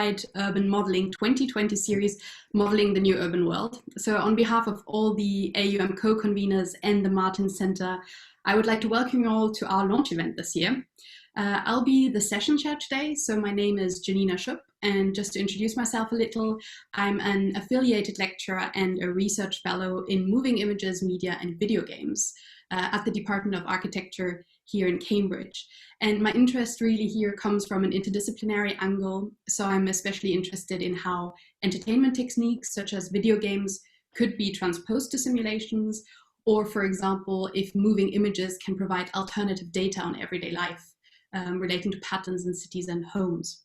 Applied Urban Modeling 2020 series, Modeling the New Urban World. So on behalf of all the AUM co-conveners and the Martin Center, I would like to welcome you all to our launch event this year. I'll be the session chair today, so my name is Janina Schupp, and just to introduce myself a little, I'm an affiliated lecturer and a research fellow in moving images, media and video games at the Department of Architecture here in Cambridge. And my interest really here comes from an interdisciplinary angle, so I'm especially interested in how entertainment techniques such as video games could be transposed to simulations, or for example, if moving images can provide alternative data on everyday life. Relating to patterns in cities and homes.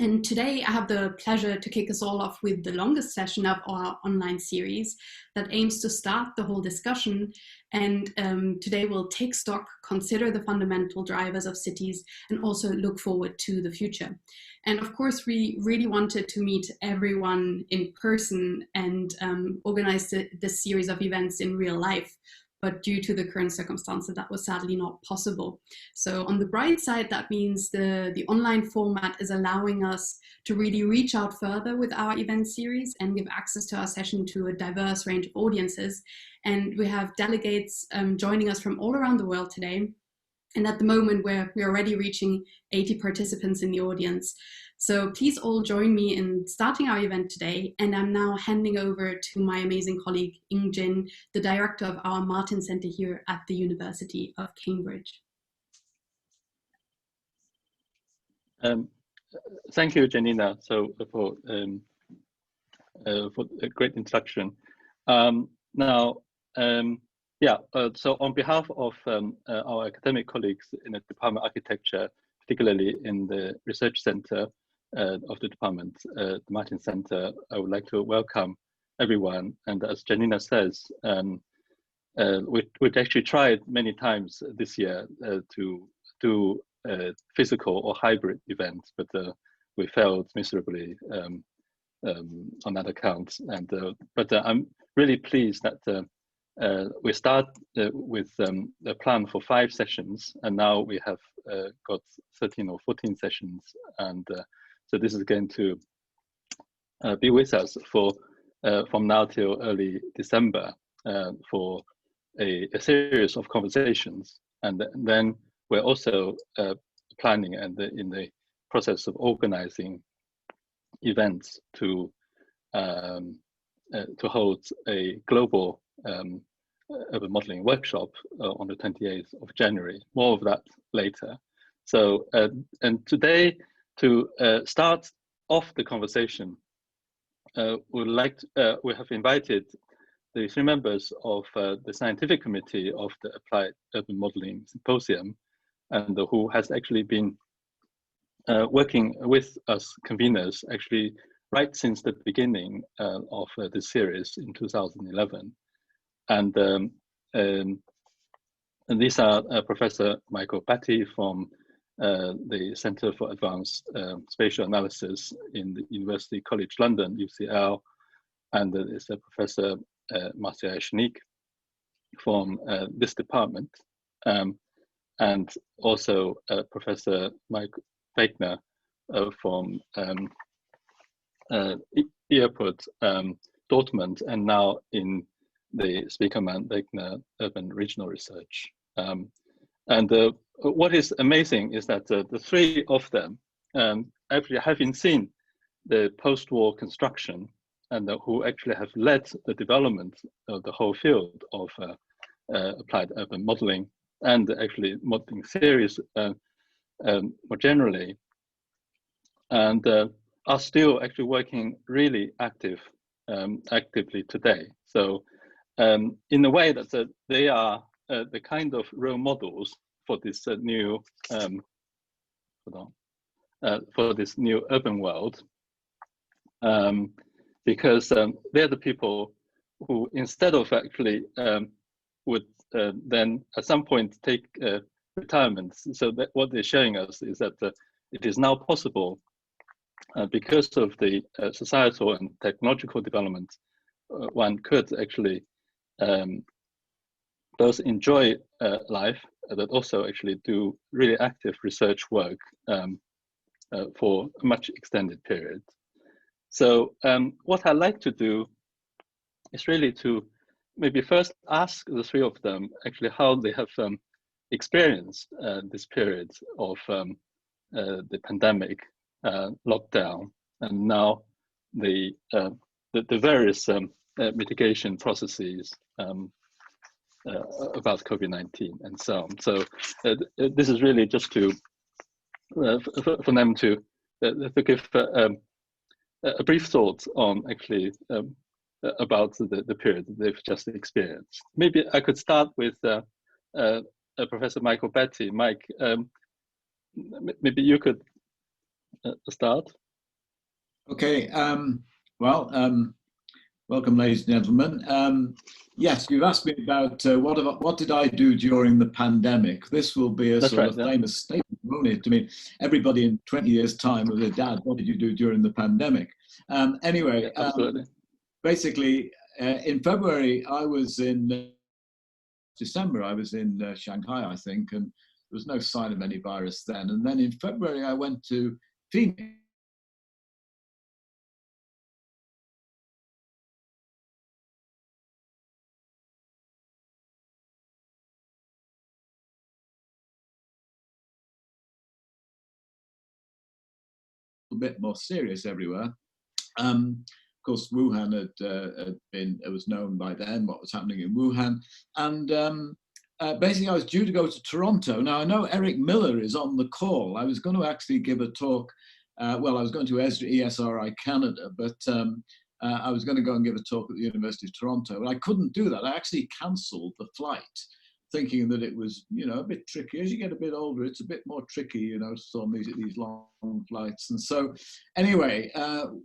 And today I have the pleasure to kick us all off with the longest session of our online series that aims to start the whole discussion. And today we'll take stock, consider the fundamental drivers of cities, and also look forward to the future. And of course, we really wanted to meet everyone in person and organize this series of events in real life. But due to the current circumstances, that was sadly not possible. So on the bright side, that means the online format is allowing us to really reach out further with our event series and give access to our session to a diverse range of audiences. And we have delegates joining us from all around the world today. And at the moment, we're already reaching 80 participants in the audience. So please all join me in starting our event today. And I'm now handing over to my amazing colleague, Ing Jin, the director of our Martin Center here at the University of Cambridge. Thank you, Janina, for a great introduction. So on behalf of our academic colleagues in the Department of Architecture, particularly in the Research Center of the department, the Martin Center, I would like to welcome everyone. And as Janina says, we've actually tried many times this year to do physical or hybrid events, but we failed miserably on that account. And but I'm really pleased that we start with a plan for 5 sessions, and now we have got 13 or 14 sessions, and so this is going to be with us for from now till early December for a series of conversations, and then we're also planning and in the process of organizing events to hold a global urban modeling workshop on the 28th of January. More of that later. So, and today, to start off the conversation, we have invited the 3 members of the scientific committee of the Applied Urban Modeling Symposium, and who has actually been working with us conveners actually right since the beginning of this series in 2011. And these are Professor Michael Batty from the Center for Advanced Spatial Analysis in the University College London, UCL, and it's Professor Marcia Schneek from this department, and also Professor Mike Wegner from Airport Dortmund, and now in the Spiekermann-Wegner Urban Regional Research. What is amazing is that the 3 of them actually having seen the post-war construction, and who actually have led the development of the whole field of applied urban modeling, and actually modeling theories more generally, and are still actually working really actively today. So in a way that they are the kind of role models for this new urban world, because they're the people who, instead of actually would then at some point take retirement. So that what they're showing us is that it is now possible, because of the societal and technological development, one could actually both enjoy life, but also actually do really active research work for a much extended period. So what I like to do is really to maybe first ask the three of them actually how they have experienced this period of the pandemic, lockdown, and now the various mitigation processes about COVID-19 and so on. So this is really just to for them to give a brief thought on actually about the period that they've just experienced. Maybe I could start with Professor Michael Betty. Mike, maybe you could start. Okay. Welcome, ladies and gentlemen. Yes, you've asked me about what did I do during the pandemic. This will be a sort of famous statement, won't it? I mean, everybody in 20 years' time will say, "Dad, what did you do during the pandemic?" Anyway, absolutely. Basically, in February, I was in December, I was in Shanghai, I think, and there was no sign of any virus then. And then in February, I went to Phoenix. A bit more serious everywhere. Of course, Wuhan it was known by then what was happening in Wuhan. And basically, I was due to go to Toronto. Now, I know Eric Miller is on the call. I was going to actually give a talk. Well, I was going to ESRI Canada, but I was going to go and give a talk at the University of Toronto. But I couldn't do that. I actually cancelled the flight, thinking that it was, a bit tricky. As you get a bit older, it's a bit more tricky, on these long flights. And so anyway,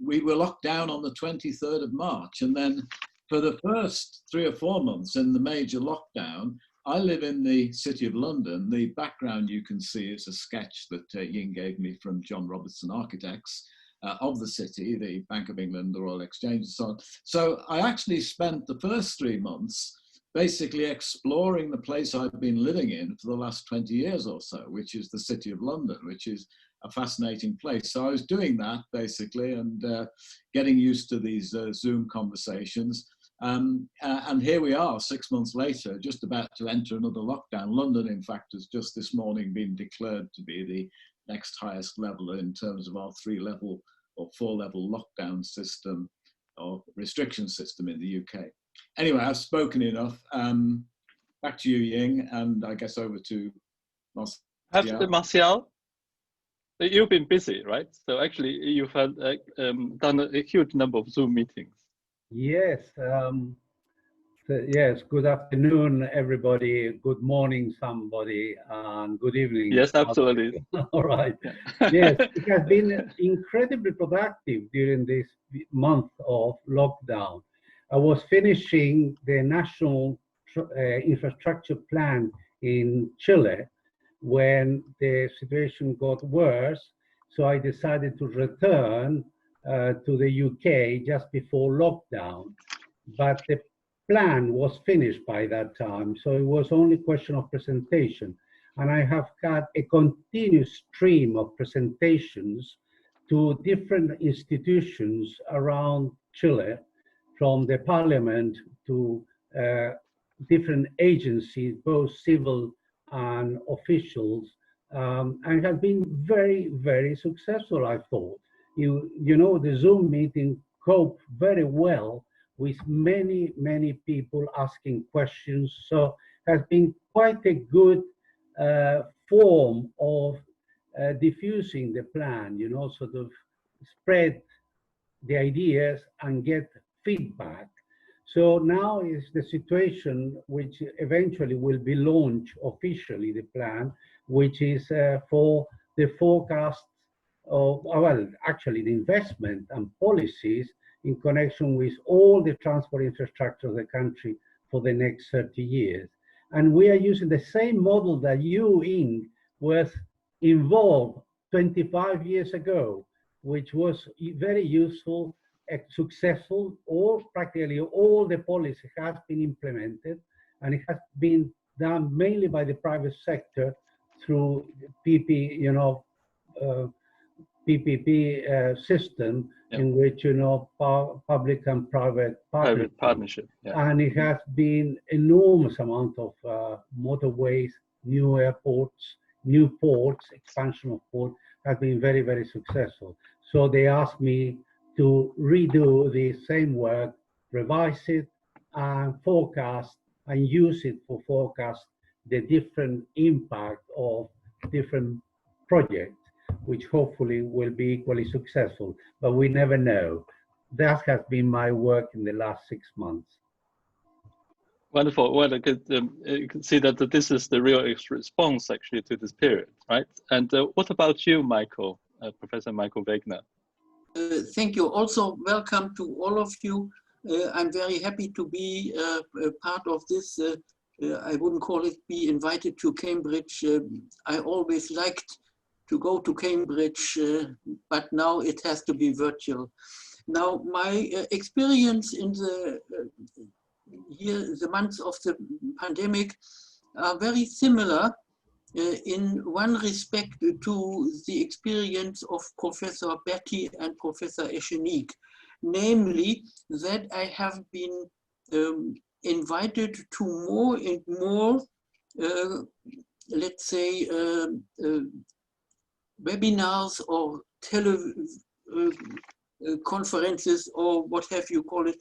we were locked down on the 23rd of March. And then for the first 3 or 4 months in the major lockdown, I live in the City of London. The background you can see is a sketch that Ying gave me from John Robertson Architects of the city, the Bank of England, the Royal Exchange and so on. So I actually spent the first 3 months basically exploring the place I've been living in for the last 20 years or so, which is the City of London, which is a fascinating place. So I was doing that basically and getting used to these Zoom conversations. And here we are 6 months later, just about to enter another lockdown. London, in fact, has just this morning been declared to be the next highest level in terms of our 3-level or 4-level lockdown system or restriction system in the UK. Anyway, I've spoken enough. Back to you, Ying, and I guess over to Martial. Martial, you've been busy, right? So actually, you've had done a huge number of Zoom meetings. Yes. Yes. Good afternoon, everybody. Good morning, somebody, and good evening. Yes, absolutely. All right. Yeah. Yes, it has been incredibly productive during this month of lockdown. I was finishing the national infrastructure plan in Chile when the situation got worse. So I decided to return to the UK just before lockdown. But the plan was finished by that time. So it was only a question of presentation. And I have got a continuous stream of presentations to different institutions around Chile, from the parliament to different agencies, both civil and officials, and have been very, very successful, I thought. The Zoom meeting coped very well with many, many people asking questions. So has been quite a good form of diffusing the plan, sort of spread the ideas and get feedback. So now is the situation which eventually will be launched officially, the plan, which is for the forecast of, well, actually the investment and policies in connection with all the transport infrastructure of the country for the next 30 years. And we are using the same model that you, Ing, was involved 25 years ago, which was very useful, successful. Practically all the policy has been implemented, and it has been done mainly by the private sector through PPP system in which, you know, public and private partnership. Yeah. And it has been enormous amount of motorways, new airports, new ports, expansion of port has been very, very successful. So they asked me to redo the same work, revise it, and forecast and use it for forecast the different impact of different projects, which hopefully will be equally successful, but we never know. That has been my work in the last 6 months. Wonderful. Well, you can see that this is the real response actually to this period, right? And what about you, Michael, Professor Michael Wegner? Thank you. Also, welcome to all of you. I'm very happy to be a part of this. I wouldn't call it be invited to Cambridge. I always liked to go to Cambridge, but now it has to be virtual. Now, my experience in the months of the pandemic are very similar in one respect to the experience of Professor Berti and Professor Echenique, namely that I have been invited to more and more, let's say, webinars or conferences or what have you call it.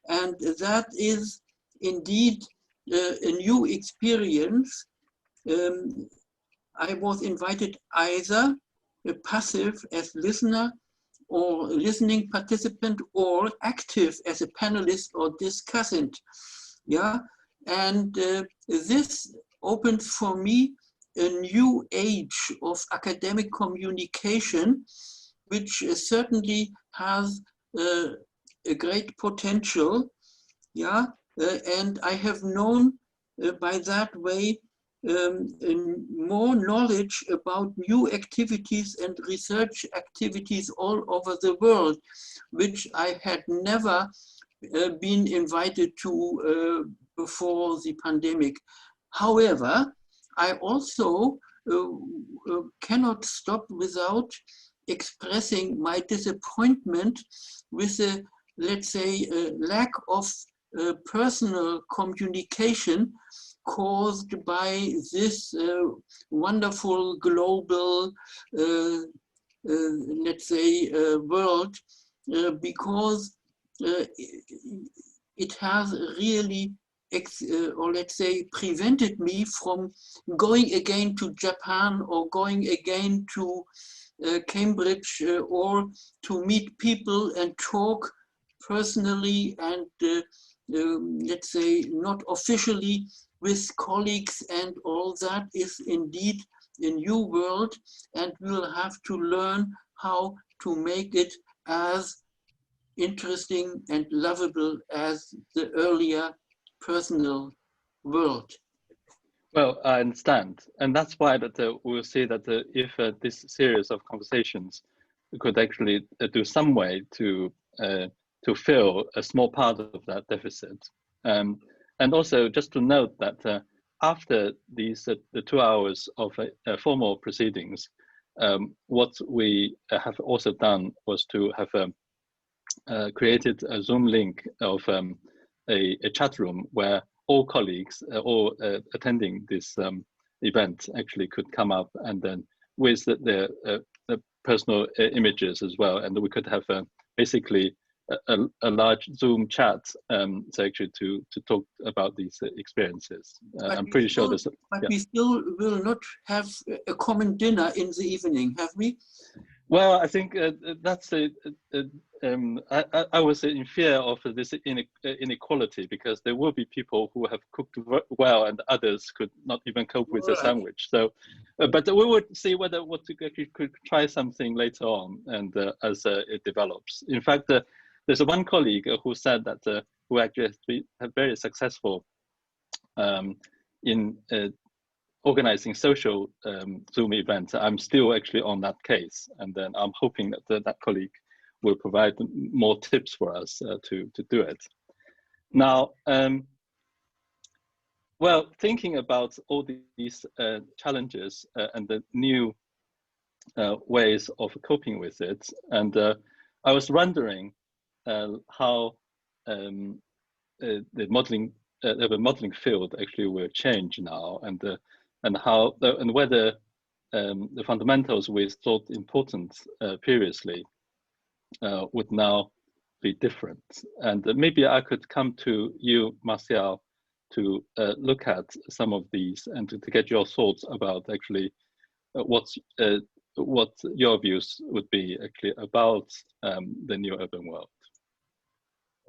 And that is indeed a new experience. I was invited either passive as listener or listening participant or active as a panelist or discussant. Yeah, and this opens for me a new age of academic communication, which certainly has a great potential. Yeah, and I have known by that way more knowledge about new activities and research activities all over the world, which I had never been invited to before the pandemic. However, I also cannot stop without expressing my disappointment with the, let's say, lack of personal communication caused by this wonderful global, let's say, world, because it has really, or let's say, prevented me from going again to Japan or going again to Cambridge or to meet people and talk personally and let's say not officially with colleagues, and all that is indeed a new world, and we'll have to learn how to make it as interesting and lovable as the earlier personal world. Well, I understand, and that's why that we'll see that if this series of conversations could actually do some way to fill a small part of that deficit, and also just to note that after these the 2 hours of formal proceedings, what we have also done was to have created a Zoom link of a chat room where all colleagues, all attending this event actually could come up, and then with the personal images as well, and we could have basically a large Zoom chat so actually to talk about these experiences. I'm pretty sure there's. But we still will not have a common dinner in the evening, have we? Well, I think that's I was in fear of this inequality, because there will be people who have cooked well and others could not even cope with a sandwich. So, but we would see whether we could try something later on, and as it develops. In fact, there's one colleague who said that who actually has been very successful in organizing social Zoom events. I'm still actually on that case, and then I'm hoping that that colleague will provide more tips for us to do it. Now, well, thinking about all these challenges and the new ways of coping with it. And I was wondering how the modeling field actually will change now, and how and whether the fundamentals we thought important previously would now be different. And maybe I could come to you, Martial, to look at some of these and to get your thoughts about actually what your views would be actually about the new urban world.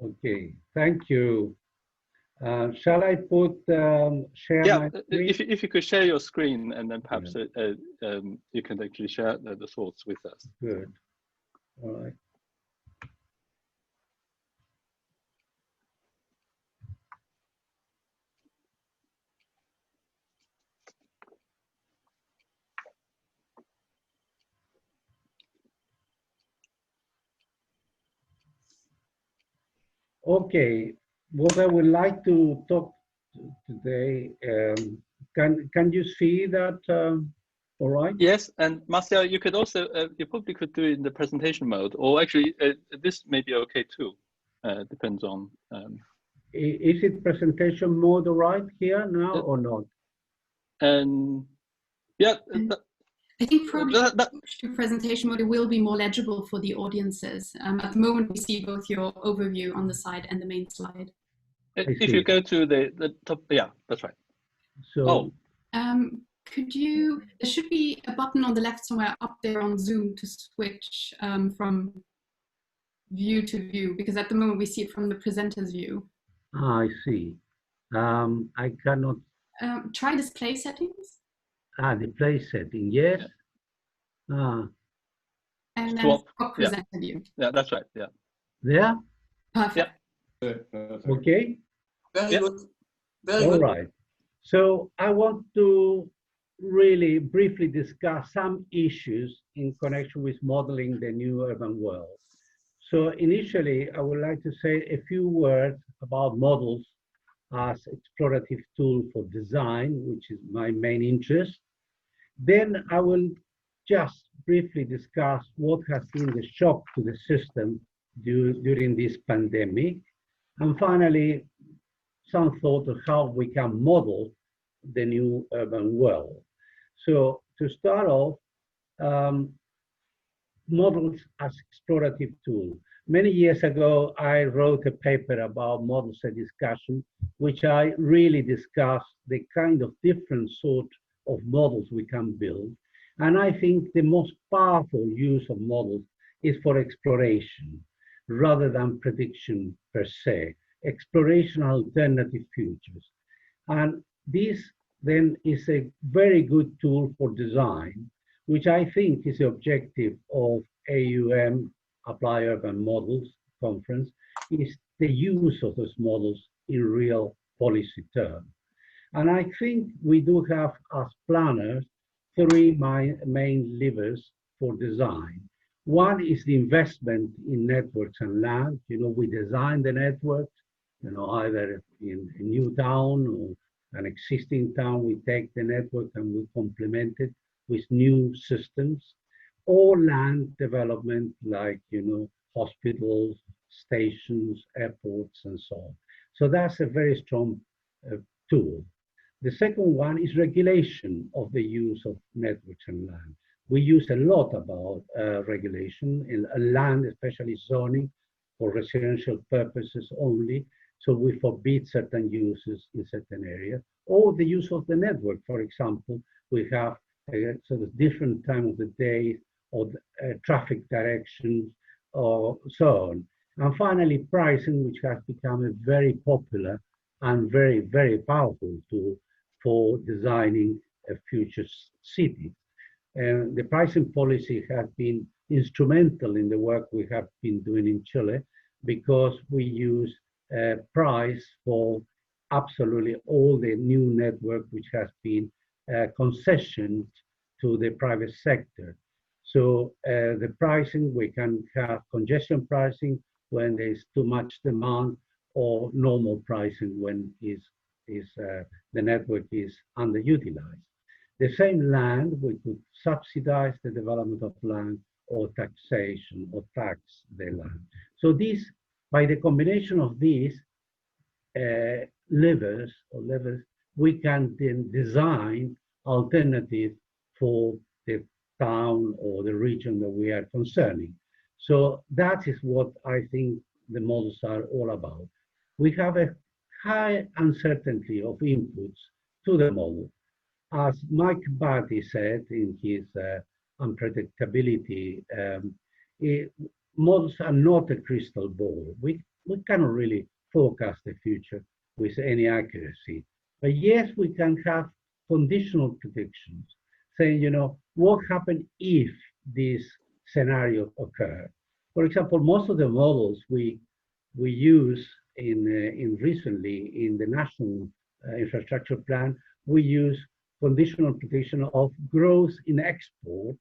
Okay, thank you. Shall I put share my screen? If you could share your screen, and then perhaps you can actually share the thoughts with us. Good. All right. Okay, what I would like to talk today, can you see that all right? Yes, and Marcel, you could also, you probably could do it in the presentation mode, or actually this may be okay too, depends on. Is it presentation mode all right here now or not? And yeah. I think probably to presentation mode, it will be more legible for the audiences. At the moment, we see both your overview on the side and the main slide. If you go to the top, yeah, that's right. So, could you, there should be a button on the left somewhere up there on Zoom to switch from view to view, because at the moment we see it from the presenter's view. I see. I cannot. Try display settings. Display setting, yes. Yeah. And then swap presenter view. Yeah, that's right. Yeah. There? Perfect. Yeah. Okay. Very good. Very good. All right. So I want to really briefly discuss some issues in connection with modeling the new urban world. So initially, I would like to say a few words about models as explorative tool for design, which is my main interest. Then I will just briefly discuss what has been the shock to the system during this pandemic. And finally, some thought of how we can model the new urban world. So to start off, models as explorative tool. Many years ago, I wrote a paper about models and discussion, which I really discussed the kind of different sort of models we can build. And I think the most powerful use of models is for exploration rather than prediction per se. Exploration alternative futures. And this then is a very good tool for design, which I think is the objective of AUM, Apply Urban Models Conference, is the use of those models in real policy terms. And I think we do have, as planners, three main levers for design. One is the investment in networks and land. You know, we design the networks, you know, either in a new town or an existing town, we take the network and we complement it with new systems, or land development like, you know, hospitals, stations, airports, and so on. So that's a very strong tool. The second one is regulation of the use of networks and land. We use a lot about regulation in land, especially zoning for residential purposes only. So we forbid certain uses in certain areas, or the use of the network. For example, we have a sort of different time of the day or traffic directions or so on. And finally, pricing, which has become a very popular and very, very powerful tool for designing a future city. And the pricing policy has been instrumental in the work we have been doing in Chile, because we use price for absolutely all the new network which has been concessioned to the private sector. So the pricing, we can have congestion pricing when there's too much demand, or normal pricing when the network is underutilized. the same land, we could subsidize the development of land or taxation or tax the land. So this, by the combination of these levers, we can then design alternatives for the town or the region that we are concerning. So that is what I think the models are all about. We have a high uncertainty of inputs to the model. As Mike Barty said in his unpredictability, models are not a crystal ball. We cannot really forecast the future with any accuracy. But yes, we can have conditional predictions, saying, you know, what happens if this scenario occurs? For example, most of the models we use in recently in the national infrastructure plan, we use conditional prediction of growth in export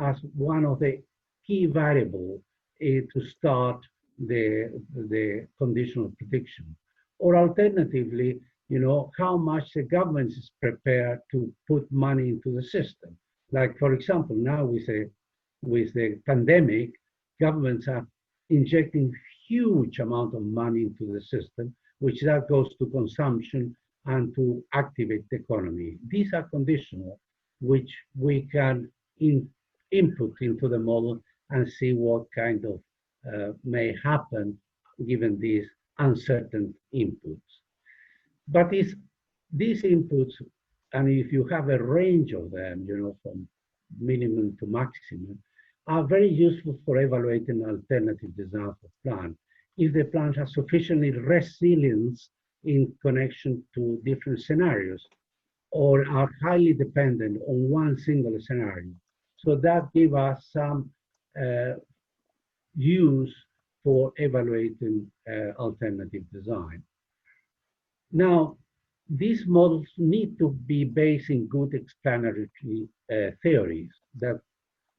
as one of the key variables to start the conditional prediction. Or alternatively, you know, how much the government is prepared to put money into the system. Like, for example, now with the pandemic, governments are injecting huge amount of money into the system, which that goes to consumption and to activate the economy. These are conditional, which we can input into the model and see what kind of may happen given these uncertain inputs. But these inputs, and if you have a range of them, you know, from minimum to maximum, are very useful for evaluating alternative designs of plans. If the plans are sufficiently resilient in connection to different scenarios, or are highly dependent on one single scenario. So that gives us some use for evaluating alternative design. Now, these models need to be based in good explanatory theories that,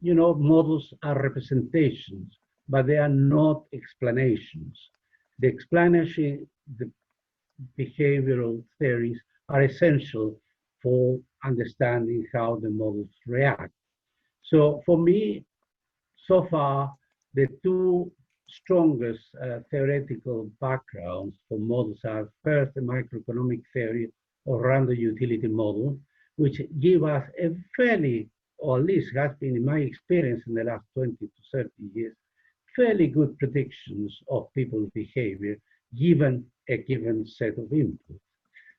you know, models are representations, but they are not explanations. The explanatory, the behavioral theories are essential for understanding how the models react. So for me, so far, the two strongest theoretical backgrounds for models are first the macroeconomic theory or random utility model, which give us a fairly, or at least has been in my experience in the last 20 to 30 years, fairly good predictions of people's behavior given a given set of inputs.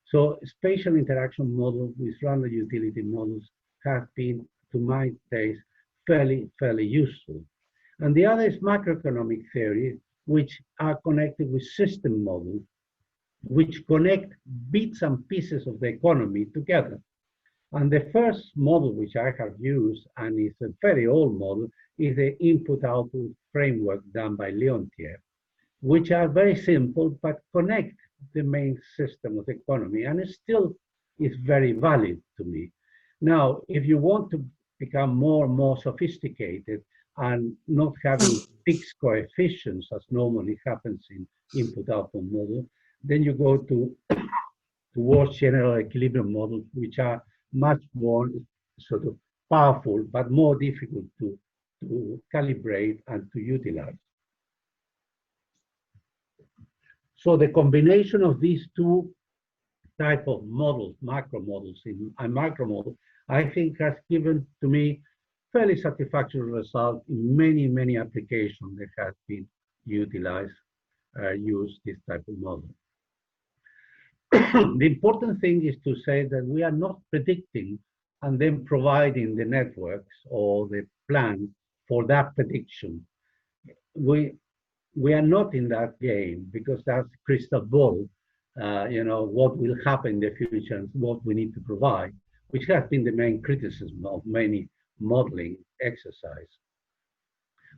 So spatial interaction models with random utility models have been, to my taste, fairly useful. And the other is macroeconomic theory, which are connected with system models, which connect bits and pieces of the economy together. And the first model which I have used, and it's a very old model, is the input-output framework done by Leontief, which are very simple, but connect the main system of the economy, and it still is very valid to me. Now, if you want to become more and more sophisticated and not having fixed coefficients as normally happens in input-output model, then you go towards general equilibrium models, which are much more sort of powerful, but more difficult to calibrate and to utilize. So the combination of these two type of models, macro models and micro models, I think has given to me fairly satisfactory result in many applications that have been utilized, use this type of model. The important thing is to say that we are not predicting and then providing the networks or the plan for that prediction. We are not in that game because that's crystal ball, you know, what will happen in the future and what we need to provide, which has been the main criticism of many modeling exercise.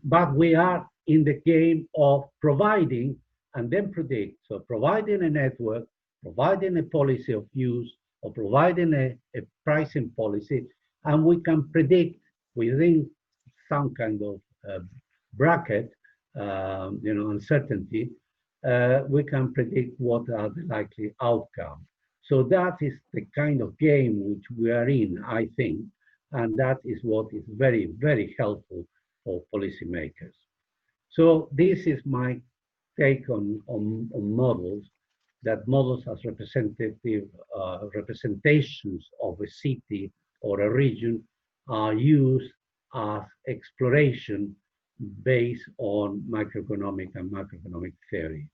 But we are in the game of providing and then predict. So providing a network, providing a policy of use, or providing a pricing policy, and we can predict within some kind of bracket, uncertainty, we can predict what are the likely outcomes. So that is the kind of game which we are in, I think, and that is what is very, very helpful for policymakers. So this is my take on models, that models as representative representations of a city or a region are used as exploration based on microeconomic and macroeconomic theory.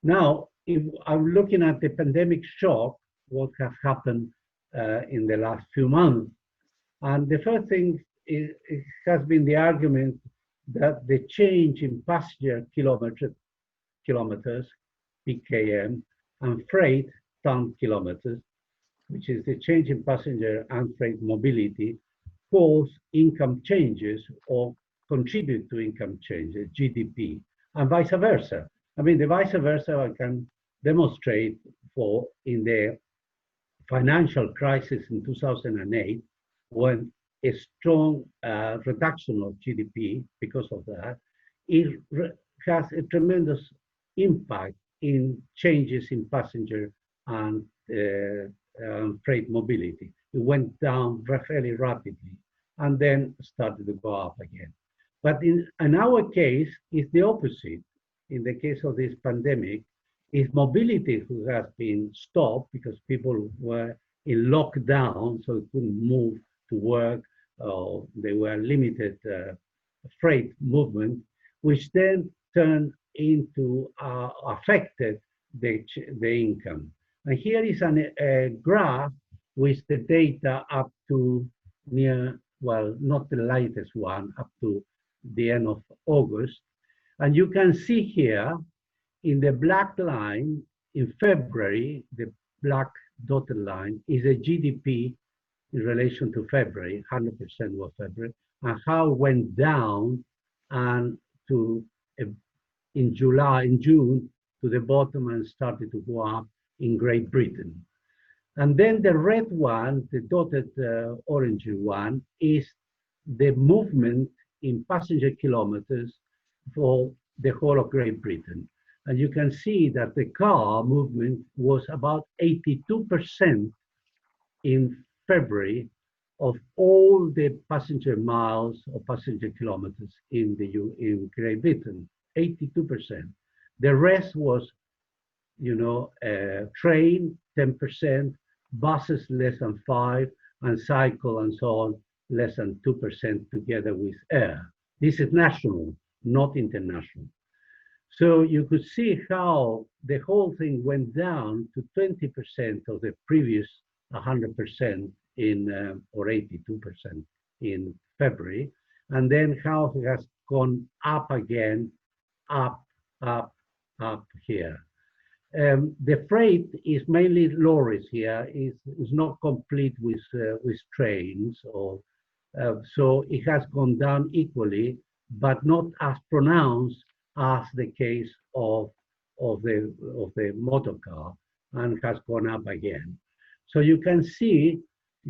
Now, if I'm looking at the pandemic shock, what has happened in the last few months, and the first thing is, it has been the argument that the change in passenger kilometers, PKM, and freight ton kilometers, which is the change in passenger and freight mobility, cause income changes or contribute to income changes, GDP, and vice versa. I mean, the vice versa I can demonstrate for in the financial crisis in 2008, when a strong reduction of GDP because of that, it has a tremendous impact in changes in passenger and freight mobility. It went down fairly rapidly and then started to go up again. But in our case, it's the opposite. In the case of this pandemic, is mobility who has been stopped because people were in lockdown, so they couldn't move to work, they were limited freight movement, which then turned into affected the income. And here is a graph with the data up to near, well, not the latest one, up to the end of August. And you can see here in the black line in February, the black dotted line is a GDP in relation to February, 100% was February, and how it went down and to in June to the bottom and started to go up in Great Britain. And then the red one, the dotted orange one, is the movement in passenger kilometers for the whole of Great Britain. And you can see that the car movement was about 82% in February of all the passenger miles or passenger kilometers in Great Britain, 82%. The rest was, train, 10%, buses less than 5%, and cycle and so on, less than 2% together with air. This is national, not international. So you could see how the whole thing went down to 20% of the previous 100% in, or 82% in February, and then how it has gone up again, up here. The freight is mainly lorries here, is not complete with trains, or so it has gone down equally, but not as pronounced as the case of the motor car, and has gone up again. So you can see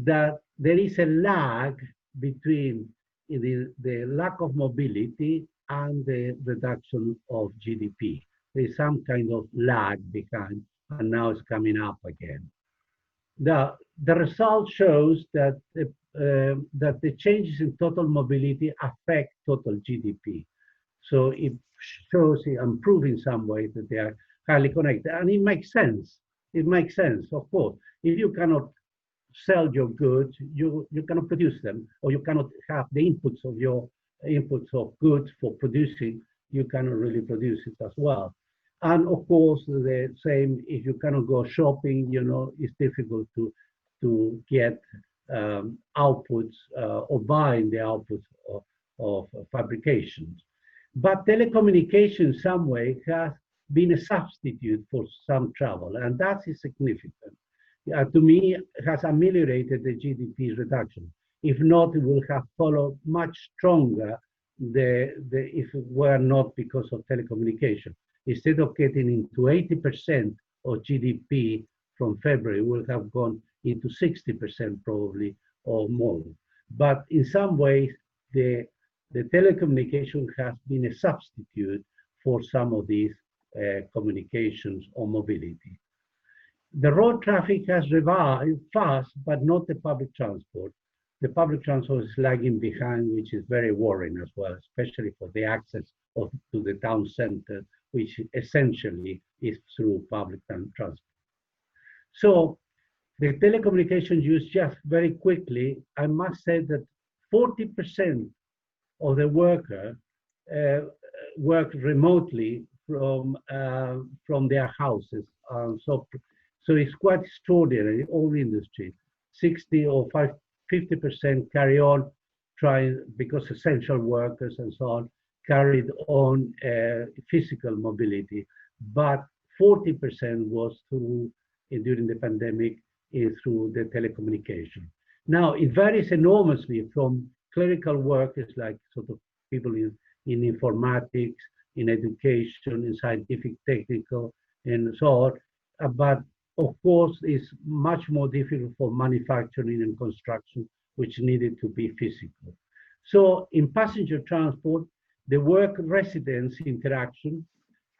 that there is a lag between the lack of mobility and the reduction of GDP. There's some kind of lag behind, and now it's coming up again. The result shows that the changes in total mobility affect total GDP. So it shows, and proves in some way that they are highly connected. And it makes sense. It makes sense, of course. If you cannot sell your goods, you cannot produce them, or you cannot have the inputs of goods for producing, you cannot really produce it as well. And of course, the same, if you cannot go shopping, it's difficult to get outputs or buying the outputs of fabrications. But telecommunication in some way has been a substitute for some travel, and that is significant. To me, it has ameliorated the GDP reduction. If not, it will have followed much stronger if it were not because of telecommunication. Instead of getting into 80% of GDP from February, will have gone into 60% probably or more. But in some ways, the telecommunication has been a substitute for some of these communications or mobility. The road traffic has revived fast, but not the public transport. The public transport is lagging behind, which is very worrying as well, especially for the access to the town center, which essentially is through public transport. So the telecommunication use, just very quickly, I must say that 40% of the worker work remotely from their houses. So it's quite extraordinary, all industry. 60 or 50% carry on trying, because essential workers and so on, carried on physical mobility, but 40% was through, during the pandemic, through the telecommunication. Now, it varies enormously from clerical workers, like sort of people in informatics, in education, in scientific, technical, and so on. But of course, it's much more difficult for manufacturing and construction, which needed to be physical. So in passenger transport, the work-residence interaction,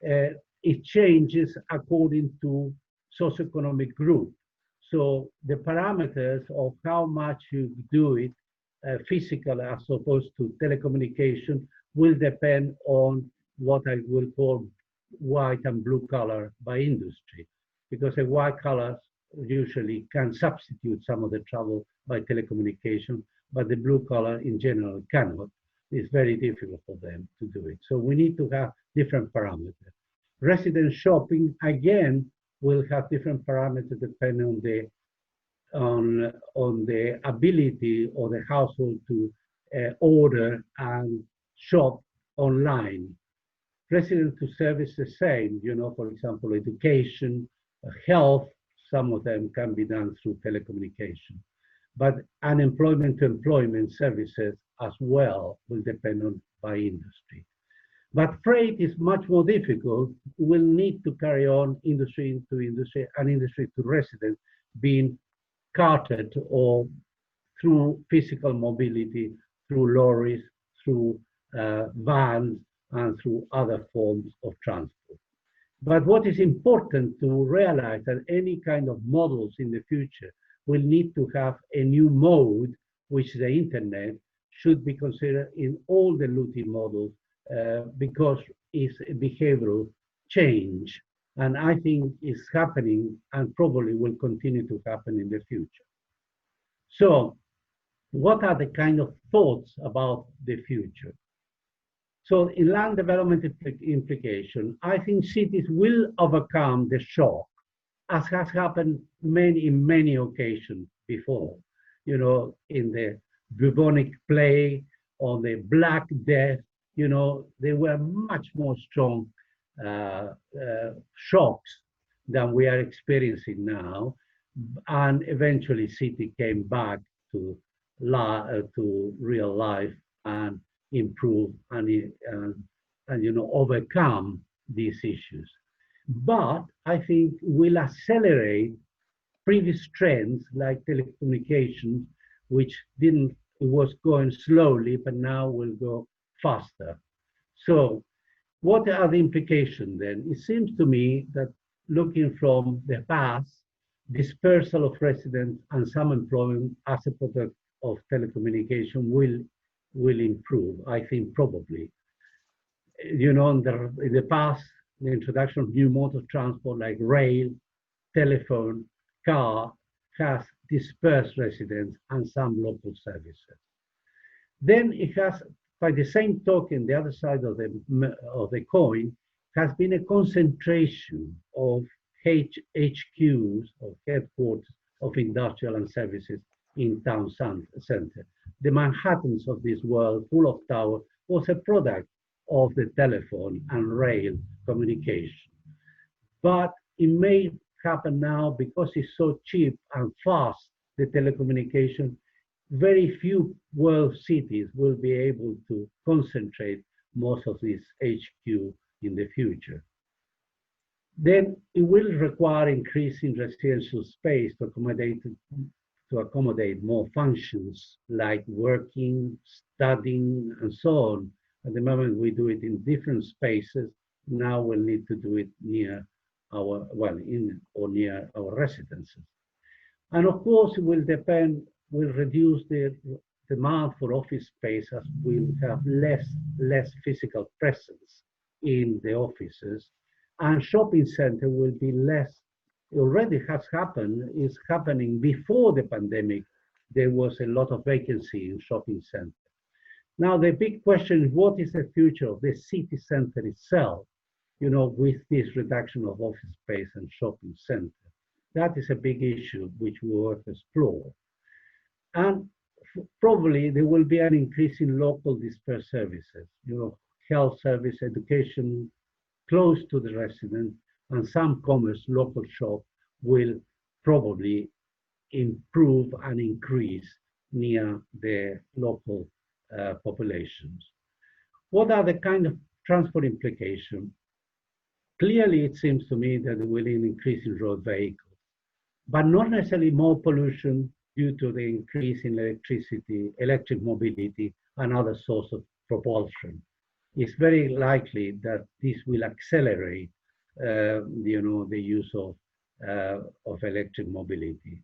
it changes according to socioeconomic group. So the parameters of how much you do it physical as opposed to telecommunication will depend on what I will call white and blue collar by industry, because the white collars usually can substitute some of the travel by telecommunication, but the blue collar in general cannot. It's very difficult for them to do it. So we need to have different parameters. Resident shopping, again, will have different parameters depending on the ability of the household to order and shop online. Resident to service the same, for example, education, health, some of them can be done through telecommunication. But unemployment to employment services as well will depend on by industry. But freight is much more difficult. We'll need to carry on industry to industry and industry to residents being carted or through physical mobility, through lorries, through vans, and through other forms of transport. But what is important to realize that any kind of models in the future will need to have a new mode, which the internet should be considered in all the LUTI models because it's a behavioral change. And I think it's happening and probably will continue to happen in the future. So what are the kind of thoughts about the future? So in land development implication, I think cities will overcome the shock, as has happened in many occasions before. In the bubonic plague or the Black Death, they were much more strong shocks than we are experiencing now. And eventually city came back to real life and improve and overcome these issues. But I think we'll accelerate previous trends like telecommunications, which was going slowly, but now will go faster. So what are the implications then? It seems to me that looking from the past, dispersal of residents and some employment as a product of telecommunication will improve, I think probably. In the past, the introduction of new modes of transport like rail, telephone, car has dispersed residents and some local services. Then it has, by the same token, the other side of the coin, has been a concentration of HQs, of headquarters of industrial and services in town center. The Manhattans of this world, full of towers, was a product of the telephone and rail communication. But it may happen now because it's so cheap and fast, the telecommunication, very few world cities will be able to concentrate most of this HQ in the future. Then it will require increasing residential space to accommodate more functions like working, studying, and so on. At the moment, we do it in different spaces. Now we'll need to do it near our, well, in or near our residences. And of course, it will depend, will reduce the demand for office space as we'll have less physical presence in the offices. And shopping center will be less, already has happened, is happening before the pandemic. There was a lot of vacancy in shopping center. Now, the big question is, what is the future of the city center itself, with this reduction of office space and shopping center? That is a big issue which we will explore. And probably there will be an increase in local dispersed services, health service, education, close to the resident, and some commerce, local shop will probably improve and increase near the local populations. What are the kind of transport implications? Clearly, it seems to me that there will be an increase in road vehicles, but not necessarily more pollution due to the increase in electric mobility, and other sources of propulsion. It's very likely that this will accelerate, the use of electric mobility.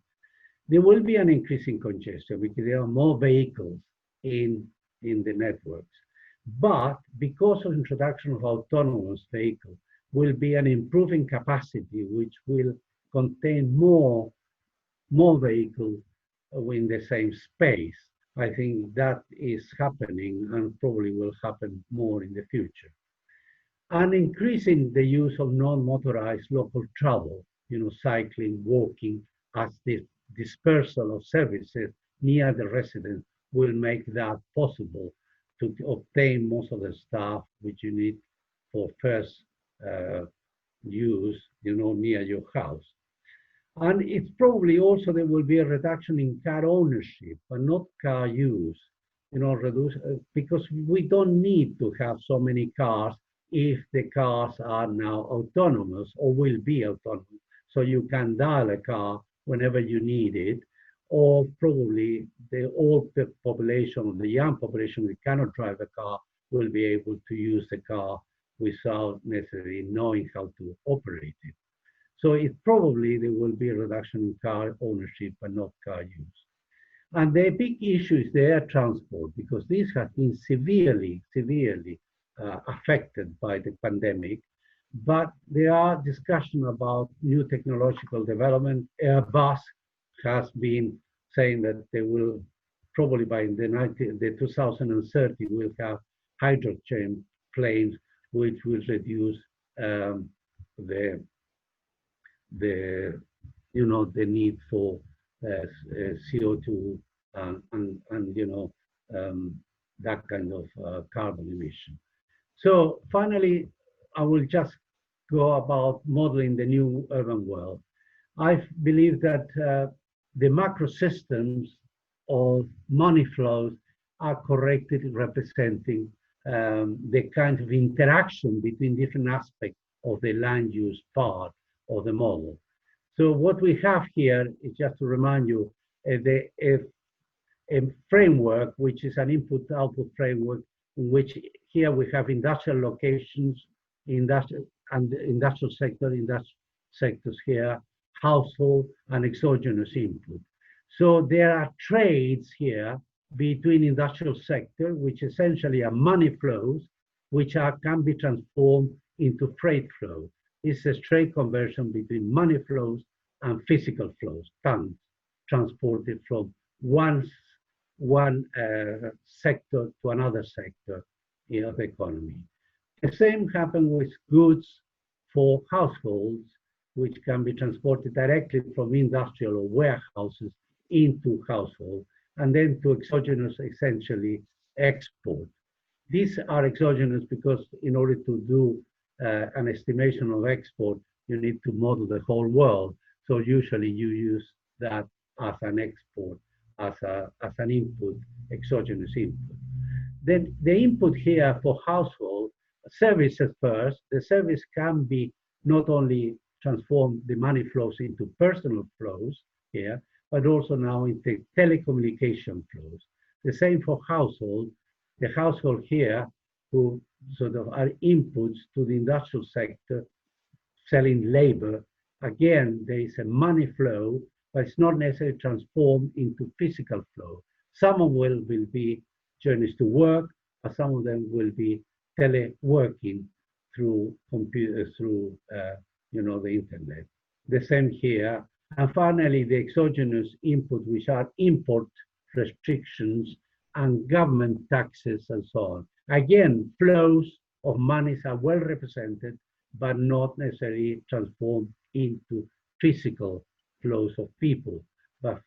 There will be an increase in congestion because there are more vehicles in the networks. But because of introduction of autonomous vehicles, will be an improving capacity which will contain more vehicles in the same space. I think that is happening and probably will happen more in the future. And increasing the use of non-motorized local travel, cycling, walking, as the dispersal of services near the residents will make that possible to obtain most of the stuff which you need for first use, near your house. And it's probably also there will be a reduction in car ownership, but not car use, because we don't need to have so many cars if the cars are now autonomous or will be autonomous. So you can dial a car whenever you need it, or probably the old population, the young population that cannot drive a car will be able to use the car without necessarily knowing how to operate it. So it probably there will be a reduction in car ownership, but not car use. And the big issue is the air transport, because this has been severely affected by the pandemic. But there are discussions about new technological development. Airbus has been saying that they will probably by the 2030 will have hydrogen planes, which will reduce the need for CO2 and that kind of carbon emission. So finally, I will just go about modeling the new urban world. I believe that the macro systems of money flows are correctly representing the kind of interaction between different aspects of the land use part of the model. So what we have here is, just to remind you, a framework, which is an input-output framework, in which here we have industrial locations, industrial sectors here, household and exogenous input. So there are trades here between industrial sector, which essentially are money flows, which can be transformed into freight flows. This is a straight conversion between money flows and physical flows, tons transported from one sector to another sector of the economy. The same happens with goods for households, which can be transported directly from industrial or warehouses into household, and then to exogenous, essentially export. These are exogenous because in order to do an estimation of export, you need to model the whole world. So usually you use that as an export, as an input, exogenous input. Then the input here for household services first. The service can be not only transform the money flows into personal flows here, but also now into telecommunication flows. The same for household. The household here, who sort of are inputs to the industrial sector selling labor. Again, there is a money flow, but it's not necessarily transformed into physical flow. Some of them will be journeys to work, but some of them will be teleworking through computers, through the internet. The same here. And finally, the exogenous input, which are import restrictions and government taxes and so on. Again, flows of monies are well represented, but not necessarily transformed into physical flows of people, but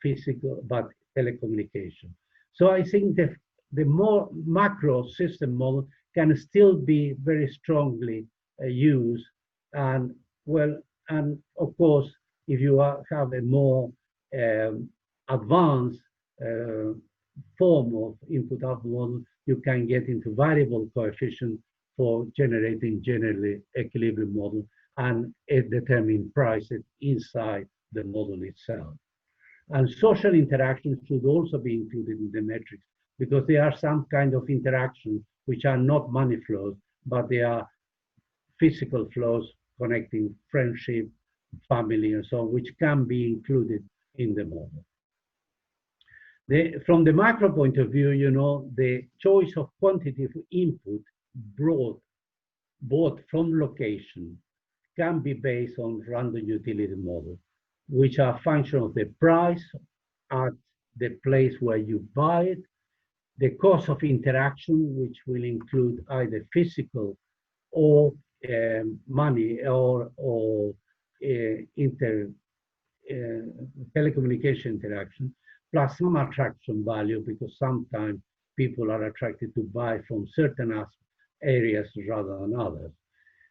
telecommunication. So I think the more macro system model can still be very strongly used, and of course, if you have a more advanced form of input-output model, you can get into variable coefficient for generating generally equilibrium model and determine prices inside the model itself. And social interactions should also be included in the metrics, because there are some kind of interactions which are not money flows, but they are physical flows connecting friendship, family, and so on, which can be included in the model. From the macro point of view, the choice of quantitative input brought both from location can be based on random utility model, which are function of the price at the place where you buy it, the cost of interaction, which will include either physical or money or telecommunication interaction, plus some attraction value, because sometimes people are attracted to buy from certain areas rather than others.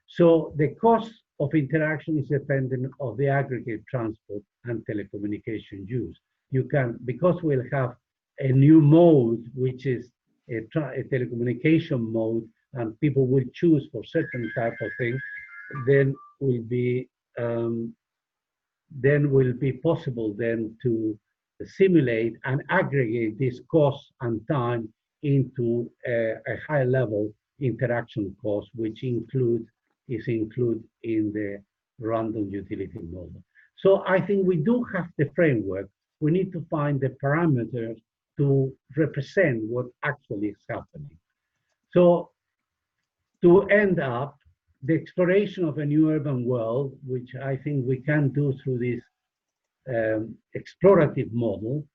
So the cost of interaction is dependent on the aggregate transport and telecommunication use. Because we'll have a new mode, which is a telecommunication mode, and people will choose for certain type of thing, then will be possible then to simulate and aggregate this cost and time into a high level interaction cost, which is included in the random utility model. So I think we do have the framework. We need to find the parameters to represent what actually is happening. So to end up, the exploration of a new urban world, which I think we can do through this explorative model,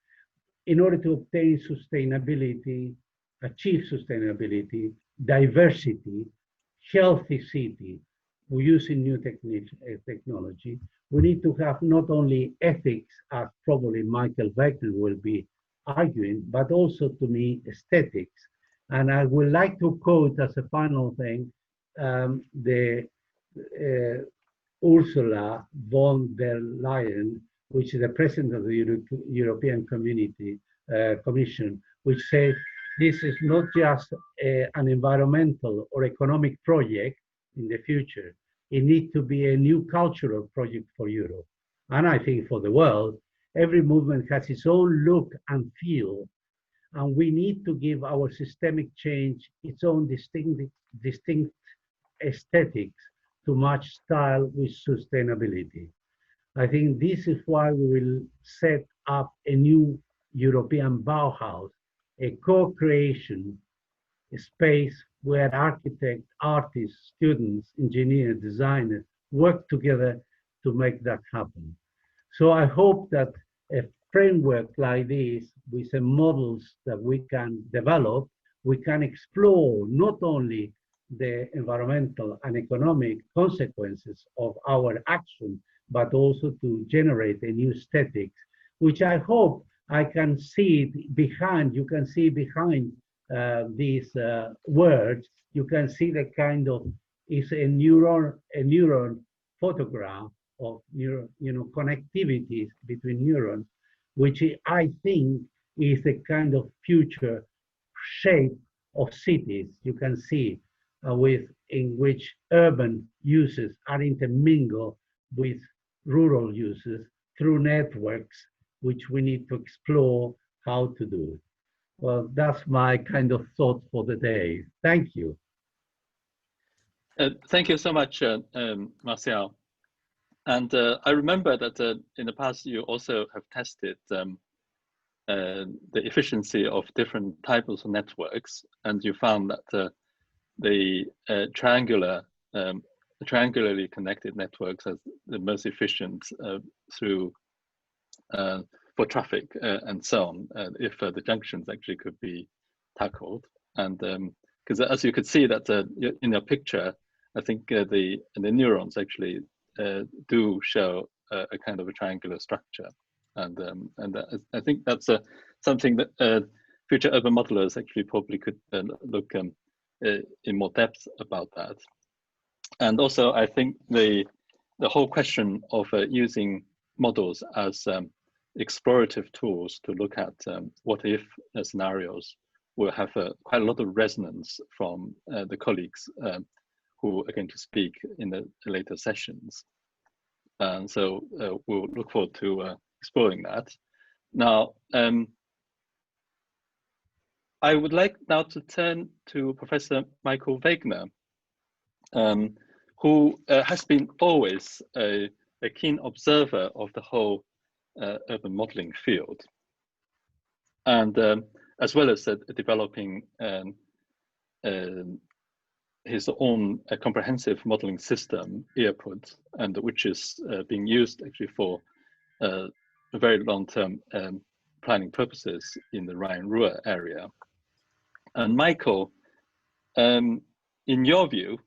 in order to obtain sustainability, achieve sustainability, diversity, healthy city, we're using new technology. We need to have not only ethics, as probably Michael Wegner will be arguing, but also, to me, aesthetics. And I would like to quote as a final thing, Ursula von der Leyen, which is the president of the European Commission, which said, this is not just an environmental or economic project in the future. It needs to be a new cultural project for Europe. And I think for the world, every movement has its own look and feel. And we need to give our systemic change its own distinct aesthetics to match style with sustainability. I think this is why we will set up a new European Bauhaus, a co-creation space where architects, artists, students, engineers, designers work together to make that happen. So I hope that a framework like this, with the models that we can develop, we can explore not only the environmental and economic consequences of our action, but also to generate a new aesthetics, which I hope I can see behind. You can see behind these words, you can see the kind of, is a neuron photograph of connectivities between neurons, which I think is the kind of future shape of cities you can see in which urban uses are intermingled with rural uses through networks, which we need to explore how to do it. Well, that's my kind of thought for the day. Thank you. Thank you so much, Marcel. And I remember that in the past you also have tested the efficiency of different types of networks, and you found that the triangularly connected networks are the most efficient through for traffic and so on, if the junctions actually could be tackled. And because as you could see that in your picture, I think the neurons actually do show a kind of a triangular structure, and I think that's something that future urban modelers actually probably could look in more depth about that. And also, I think the whole question of using models as explorative tools to look at what if scenarios will have quite a lot of resonance from the colleagues who are going to speak in the later sessions. And so we'll look forward to exploring that. Now, I would like now to turn to Professor Michael Wegner, who has been always a keen observer of the whole urban modeling field, and as well as developing his own comprehensive modeling system, EARPUT, and which is being used actually for very long-term planning purposes in the Rhine-Ruhr area. And Michael, in your view,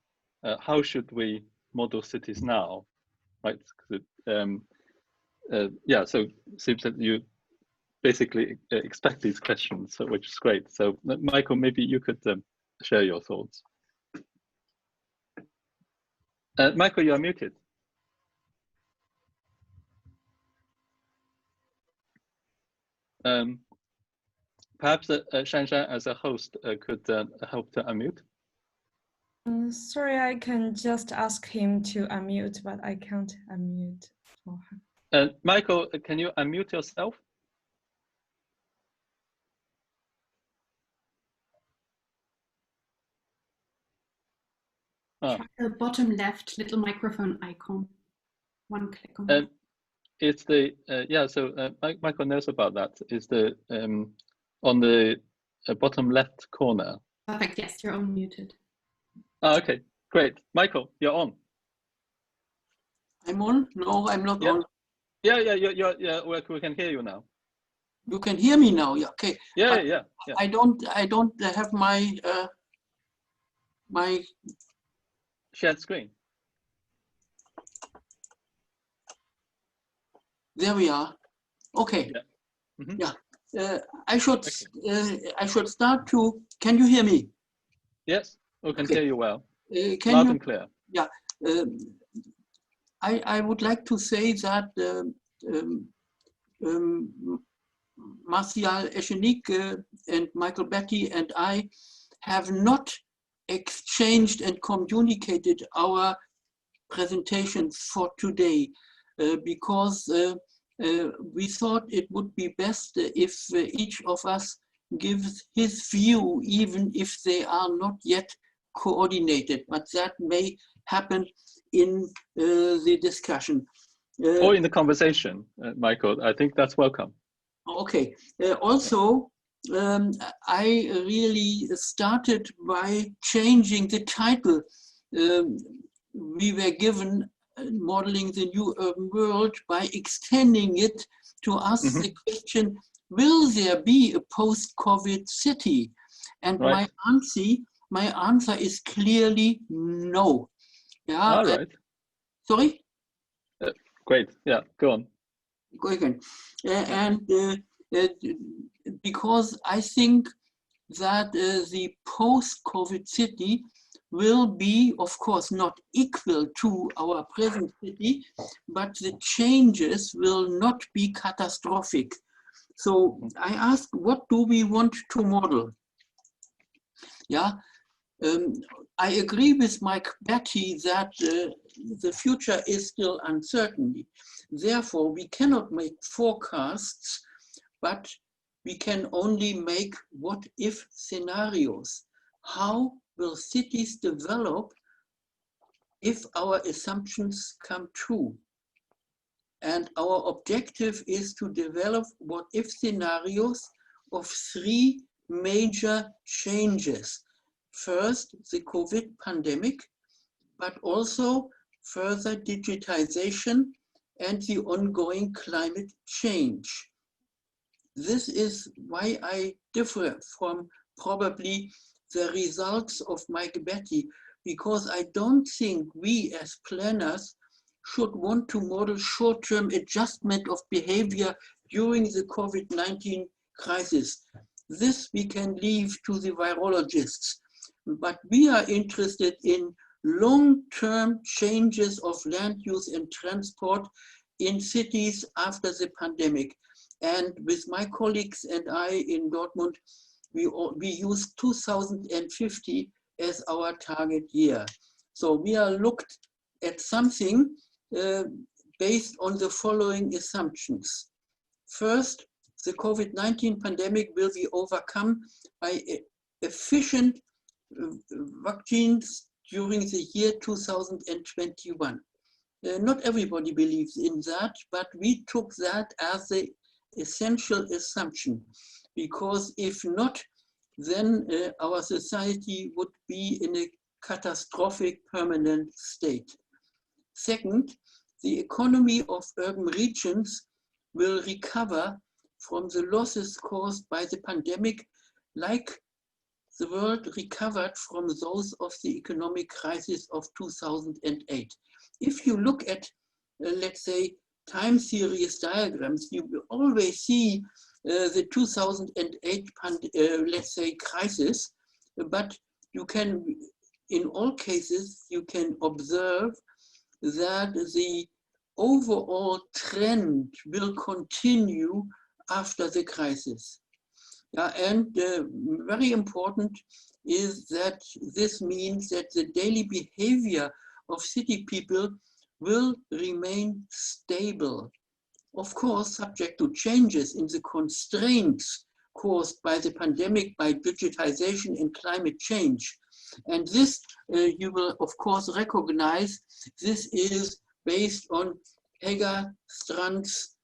how should we model cities now, right? Yeah, so it seems that you basically expect these questions, which is great. So Michael, maybe you could share your thoughts. Michael, you are muted. Perhaps Shanshan, as a host, could help to unmute. Sorry, I can just ask him to unmute, but I can't unmute for him. Michael, can you unmute yourself? Try the bottom left little microphone icon. One click on it. It's the yeah. So Michael knows about that. Is the on the bottom left corner. Perfect. Yes, you're unmuted. Oh, okay, great. Michael, you're on. I'm on? No, I'm not yeah. on. Yeah, yeah. We can hear you now. You can hear me now. Yeah. Okay. Yeah, yeah. I don't have my my shared screen. There we are. Okay. Yeah. Mm-hmm. Yeah. I should start to. Can you hear me? Yes, we can okay. hear you well. Loud and clear. Yeah. I would like to say that Martial Echenik and Michael Betty and I have not exchanged and communicated our presentations for today because we thought it would be best if each of us gives his view, even if they are not yet coordinated, but that may happen in the discussion. Or in the conversation, Michael. I think that's welcome. Okay. Also, I really started by changing the title we were given, Modeling the New Urban World, by extending it to ask the question, will there be a post-COVID city? And right. my answer is clearly no. Yeah. All right. Sorry? Great. Yeah, go on. Go again. Because I think that the post-COVID city will be, of course, not equal to our present city, but the changes will not be catastrophic. So I ask, what do we want to model? Yeah, I agree with Mike Betty that the future is still uncertain. Therefore, we cannot make forecasts, but we can only make what-if scenarios. How will cities develop if our assumptions come true? And our objective is to develop what-if scenarios of 3 major changes. First, the COVID pandemic, but also further digitization and the ongoing climate change. This is why I differ from probably the results of Mike Betty, because I don't think we as planners should want to model short-term adjustment of behavior during the COVID-19 crisis. This we can leave to the virologists, but we are interested in long-term changes of land use and transport in cities after the pandemic. And with my colleagues and I in Dortmund, we use 2050 as our target year. So we are looked at something based on the following assumptions. First, the COVID-19 pandemic will be overcome by efficient vaccines during the year 2021. Not everybody believes in that, but we took that as the essential assumption, because if not, then our society would be in a catastrophic permanent state. Second, the economy of urban regions will recover from the losses caused by the pandemic, like the world recovered from those of the economic crisis of 2008. If you look at, let's say, time series diagrams, you will always see the 2008, let's say, crisis, but you can, in all cases, you can observe that the overall trend will continue after the crisis. And very important is that this means that the daily behavior of city people will remain stable. Of course, subject to changes in the constraints caused by the pandemic, by digitization and climate change. And this, you will of course recognize, this is based on Hegerstrand's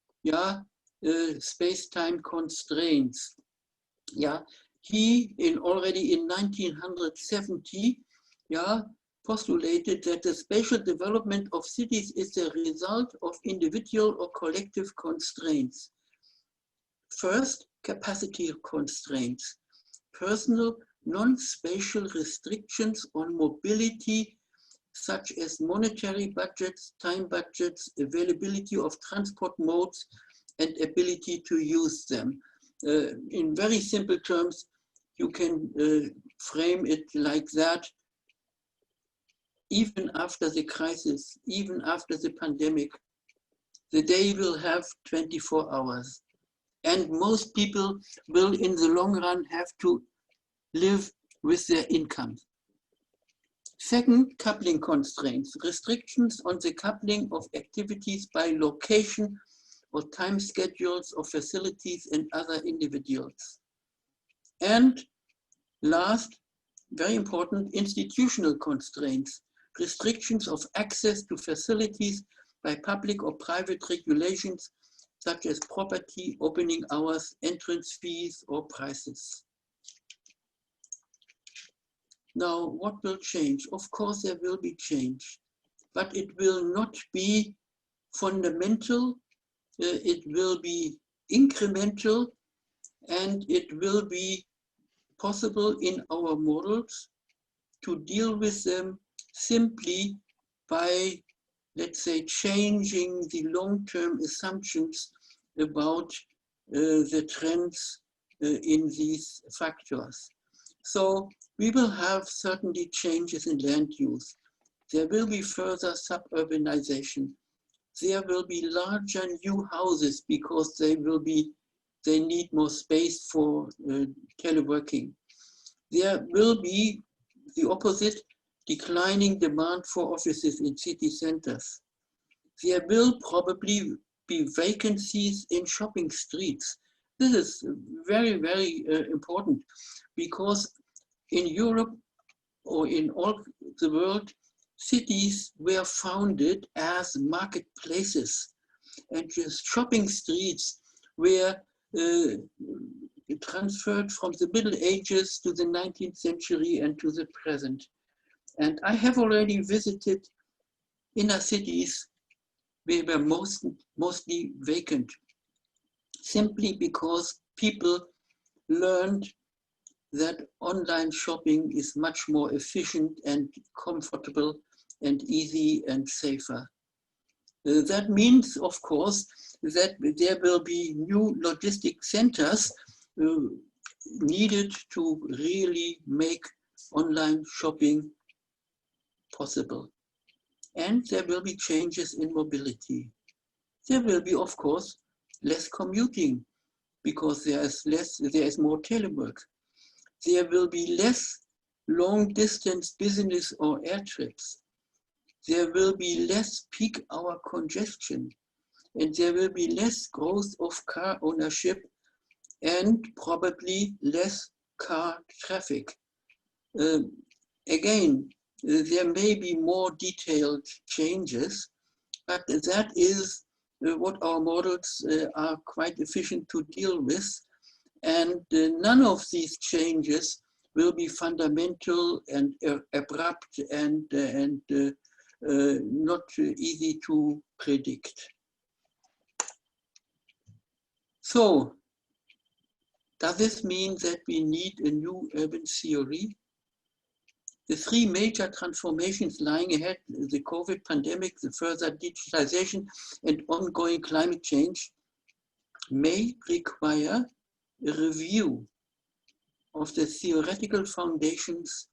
space-time constraints. He already in 1970 postulated that the spatial development of cities is the result of individual or collective constraints. First, capacity constraints, personal non-spatial restrictions on mobility, such as monetary budgets, time budgets, availability of transport modes, and ability to use them. In very simple terms, you can frame it like that. Even after the crisis, even after the pandemic, the day will have 24 hours. And most people will, in the long run, have to live with their income. Second, coupling constraints, restrictions on the coupling of activities by location or time schedules of facilities and other individuals. And last, very important, institutional constraints, restrictions of access to facilities by public or private regulations, such as property, opening hours, entrance fees, or prices. Now, what will change? Of course, there will be change, but it will not be fundamental. It will be incremental, and it will be possible in our models to deal with them simply by, let's say, changing the long-term assumptions about the trends in these factors. So we will have certainly changes in land use. There will be further suburbanization. There will be larger new houses because they need more space for teleworking. There will be the opposite, declining demand for offices in city centers. There will probably be vacancies in shopping streets. This is very, very important, because in Europe or in all the world, cities were founded as marketplaces. and just shopping streets were transferred from the Middle Ages to the 19th century and to the present. And I have already visited inner cities where were mostly vacant, simply because people learned that online shopping is much more efficient and comfortable and easy and safer. That means, of course, that there will be new logistic centers needed to really make online shopping possible. And there will be changes in mobility. There will be, of course, less commuting because there is more telework. There will be less long distance business or air trips. There will be less peak hour congestion, and there will be less growth of car ownership and probably less car traffic. Again, there may be more detailed changes, but that is what our models are quite efficient to deal with. And none of these changes will be fundamental and abrupt and not easy to predict. So, does this mean that we need a new urban theory? The three major transformations lying ahead, the COVID pandemic, the further digitalization, and ongoing climate change, may require a review of the theoretical foundations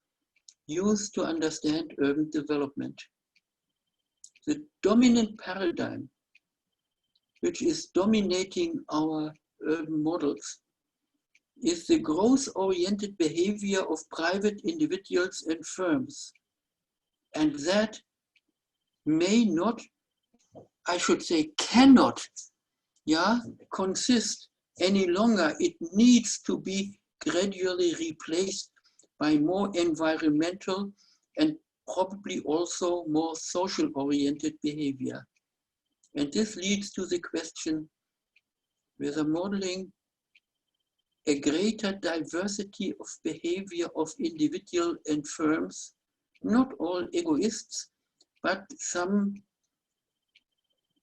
used to understand urban development. The dominant paradigm, which is dominating our urban models, is the growth-oriented behavior of private individuals and firms. And that may not, I should say cannot, consist any longer. It needs to be gradually replaced by more environmental and probably also more social-oriented behavior. And this leads to the question whether modeling a greater diversity of behavior of individual and firms, not all egoists, but some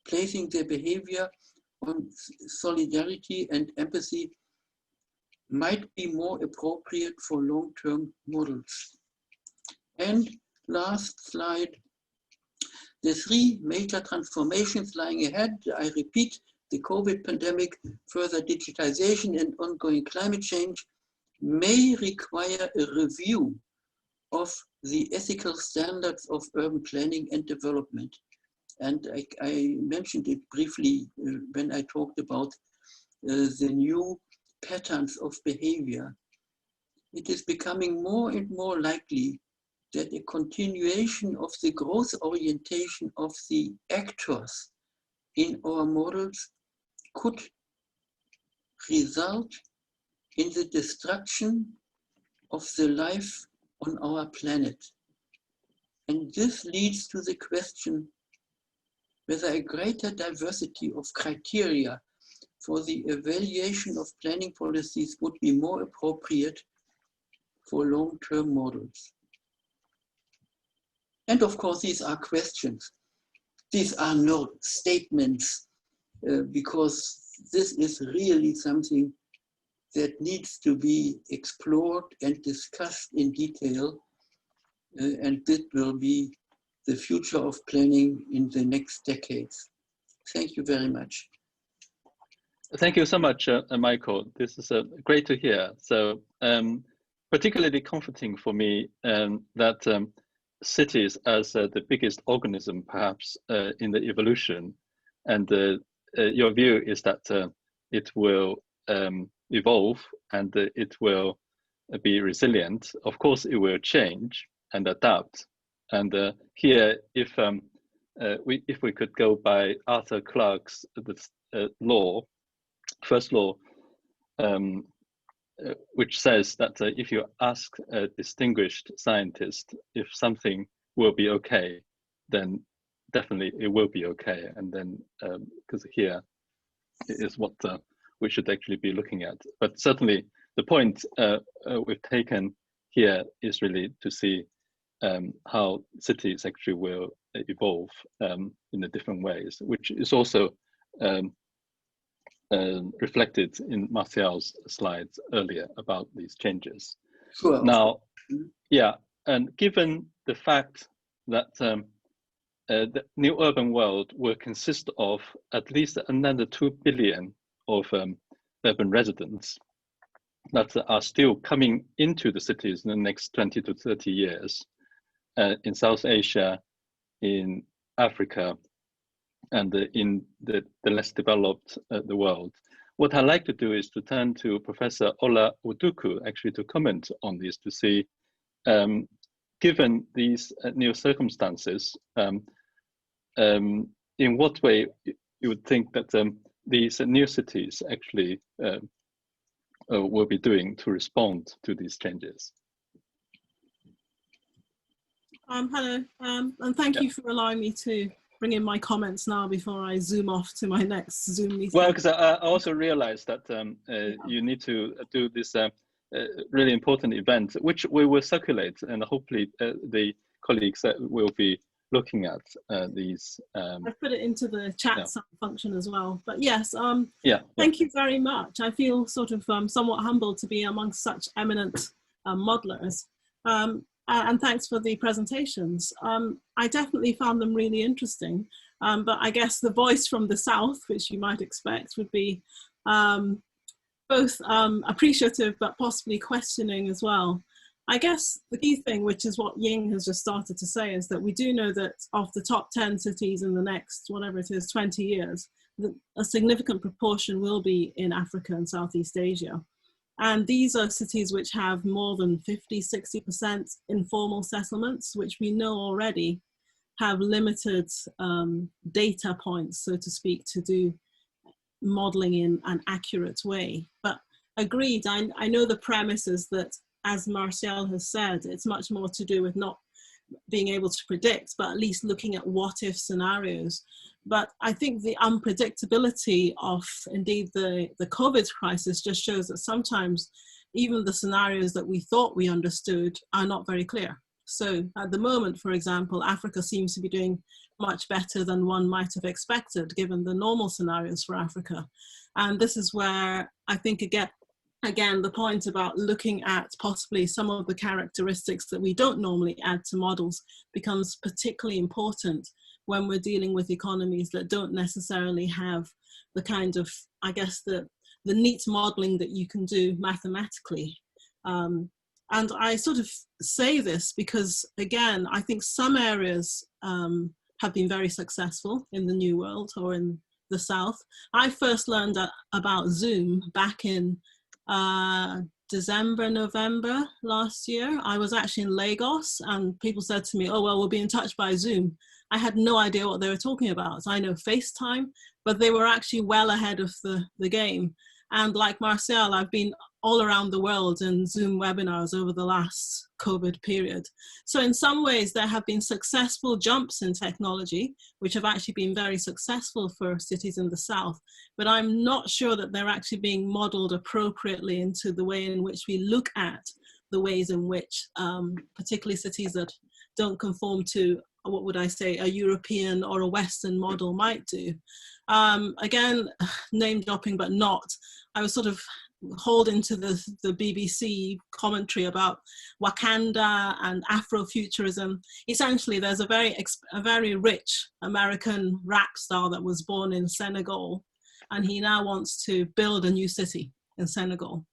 placing their behavior on solidarity and empathy, might be more appropriate for long-term models. And last slide, the three major transformations lying ahead, I repeat, the COVID pandemic, further digitization, and ongoing climate change may require a review of the ethical standards of urban planning and development. And I mentioned it briefly when I talked about the new patterns of behavior. It is becoming more and more likely that a continuation of the growth orientation of the actors in our models could result in the destruction of the life on our planet. And this leads to the question whether a greater diversity of criteria for the evaluation of planning policies would be more appropriate for long-term models. And of course, these are questions. These are no statements, because this is really something that needs to be explored and discussed in detail, and that will be the future of planning in the next decades. Thank you very much. Thank you so much, Michael. This is great to hear. So particularly comforting for me that cities as the biggest organism perhaps in the evolution, and your view is that it will evolve and it will be resilient. Of course, it will change and adapt. And here, if we could go by Arthur Clarke's law, first law, which says that if you ask a distinguished scientist if something will be okay, then definitely it will be okay. And then because here is what we should actually be looking at. But certainly the point we've taken here is really to see how cities actually will evolve in the different ways, which is also reflected in Martial's slides earlier about these changes. Sure. Now, yeah, and given the fact that the new urban world will consist of at least another 2 billion of urban residents that are still coming into the cities in the next 20 to 30 years in South Asia, in Africa, and in the less developed the world. What I'd like to do is to turn to Professor Ola Uduku actually to comment on this, to see, given these new circumstances, in what way you would think that these new cities actually will be doing to respond to these changes. Hello, and thank you for allowing me to bring in my comments now before I zoom off to my next Zoom meeting. Well, because I also realized that you need to do this really important event, which we will circulate, and hopefully the colleagues that will be looking at these. I've put it into the chat function as well. But yes, yeah, thank you very much. I feel sort of somewhat humbled to be amongst such eminent modelers. And thanks for the presentations. I definitely found them really interesting, but I guess the voice from the South, which you might expect, would be both appreciative but possibly questioning as well. I guess the key thing, which is what Ying has just started to say, is that we do know that of the top 10 cities in the next, whatever it is, 20 years, a significant proportion will be in Africa and Southeast Asia. And these are cities which have more than 50, 60% informal settlements, which we know already have limited data points, so to speak, to do modeling in an accurate way. But agreed, I know the premise is that, as Martial has said, it's much more to do with not being able to predict, but at least looking at what-if scenarios. But I think the unpredictability of, indeed, the COVID crisis just shows that sometimes even the scenarios that we thought we understood are not very clear. So at the moment, for example, Africa seems to be doing much better than one might have expected, given the normal scenarios for Africa. And this is where I think, again, the point about looking at possibly some of the characteristics that we don't normally add to models becomes particularly important when we're dealing with economies that don't necessarily have the kind of, I guess, the neat modeling that you can do mathematically. And I sort of say this because, again, I think some areas have been very successful in the New World or in the South. I first learned about Zoom back in December, November last year. I was actually in Lagos and people said to me, oh, well, we'll be in touch by Zoom. I had no idea what they were talking about. I know FaceTime, but they were actually well ahead of the game. And like Martial, I've been all around the world in Zoom webinars over the last COVID period. So in some ways, there have been successful jumps in technology, which have actually been very successful for cities in the South. But I'm not sure that they're actually being modeled appropriately into the way in which we look at the ways in which, particularly cities that don't conform to, what would I say, a European or a Western model might do. Again, name dropping, but not. I was sort of holding to the BBC commentary about Wakanda and Afrofuturism. Essentially, there's a very rich American rap star that was born in Senegal, and he now wants to build a new city in Senegal.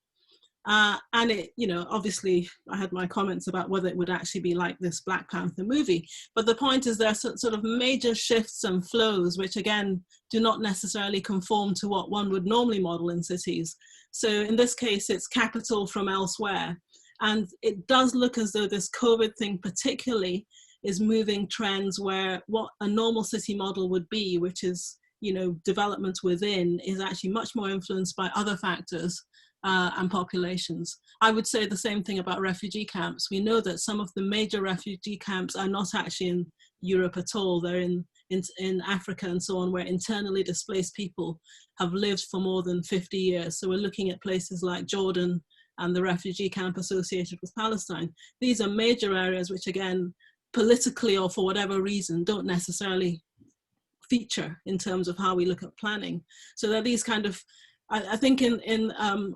And it, you know, obviously I had my comments about whether it would actually be like this Black Panther movie, but the point is there's sort of major shifts and flows which again do not necessarily conform to what one would normally model in cities. So in this case it's capital from elsewhere, and it does look as though this COVID thing particularly is moving trends where what a normal city model would be, which is, you know, development within, is actually much more influenced by other factors and populations. I would say the same thing about refugee camps. We know that some of the major refugee camps are not actually in Europe at all. They're in in Africa and so on, where internally displaced people have lived for more than 50 years. So we're looking at places like Jordan and the refugee camp associated with Palestine. These are major areas which, again, politically or for whatever reason, don't necessarily feature in terms of how we look at planning. So there are these kind of, I think in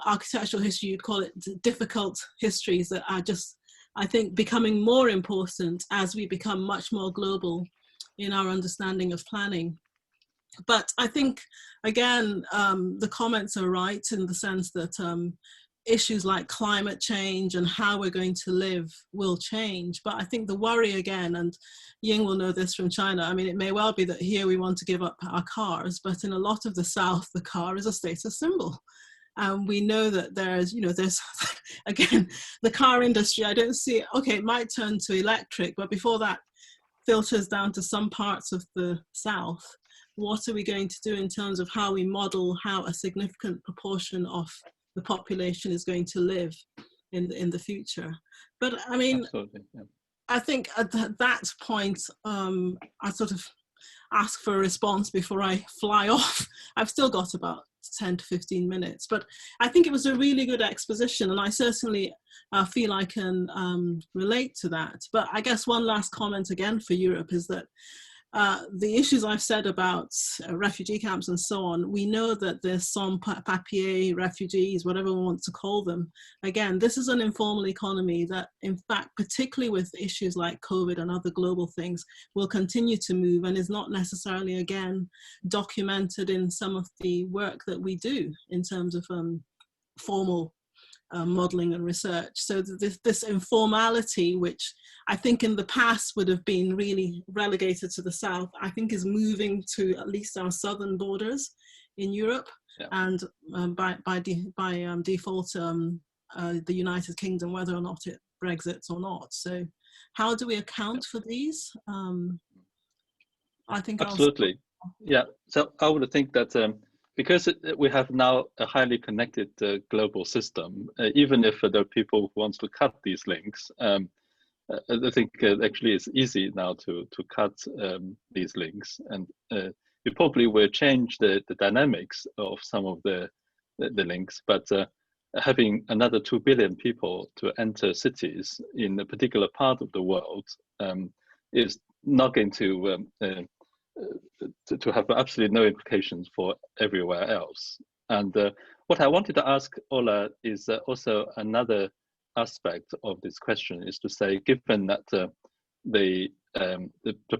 architectural history, you'd call it difficult histories that are just, I think, becoming more important as we become much more global in our understanding of planning. But I think, again, the comments are right in the sense that issues like climate change and how we're going to live will change. But I think the worry again, and Ying will know this from China, I mean, it may well be that here we want to give up our cars, but in a lot of the South, the car is a status symbol. We know that there's, there's, again, the car industry, I don't see, okay, it might turn to electric, but before that filters down to some parts of the South, what are we going to do in terms of how we model how a significant proportion of the population is going to live in the future? But I mean, yeah. I think at that point, I sort of ask for a response before I fly off. I've still got about 10 to 15 minutes, but I think it was a really good exposition, and I certainly feel I can relate to that. But I guess one last comment again for Europe is that the issues I've said about refugee camps and so on, we know that there's some papier refugees, whatever one wants to call them. Again, this is an informal economy that, in fact, particularly with issues like COVID and other global things, will continue to move and is not necessarily, again, documented in some of the work that we do in terms of formal modeling and research. So this informality, which I think in the past would have been really relegated to the South, I think is moving to at least our southern borders in Europe, yeah. And by default, the United Kingdom, whether or not it Brexits or not. So how do we account for these? I think absolutely. Yeah, so I would think that because we have now a highly connected global system, even if there are people who want to cut these links, I think actually it's easy now to cut these links, and you probably will change the dynamics of some of the links, but having another 2 billion people to enter cities in a particular part of the world is not going to have absolutely no implications for everywhere else. And what I wanted to ask Ola is also another aspect of this question, is to say, given that the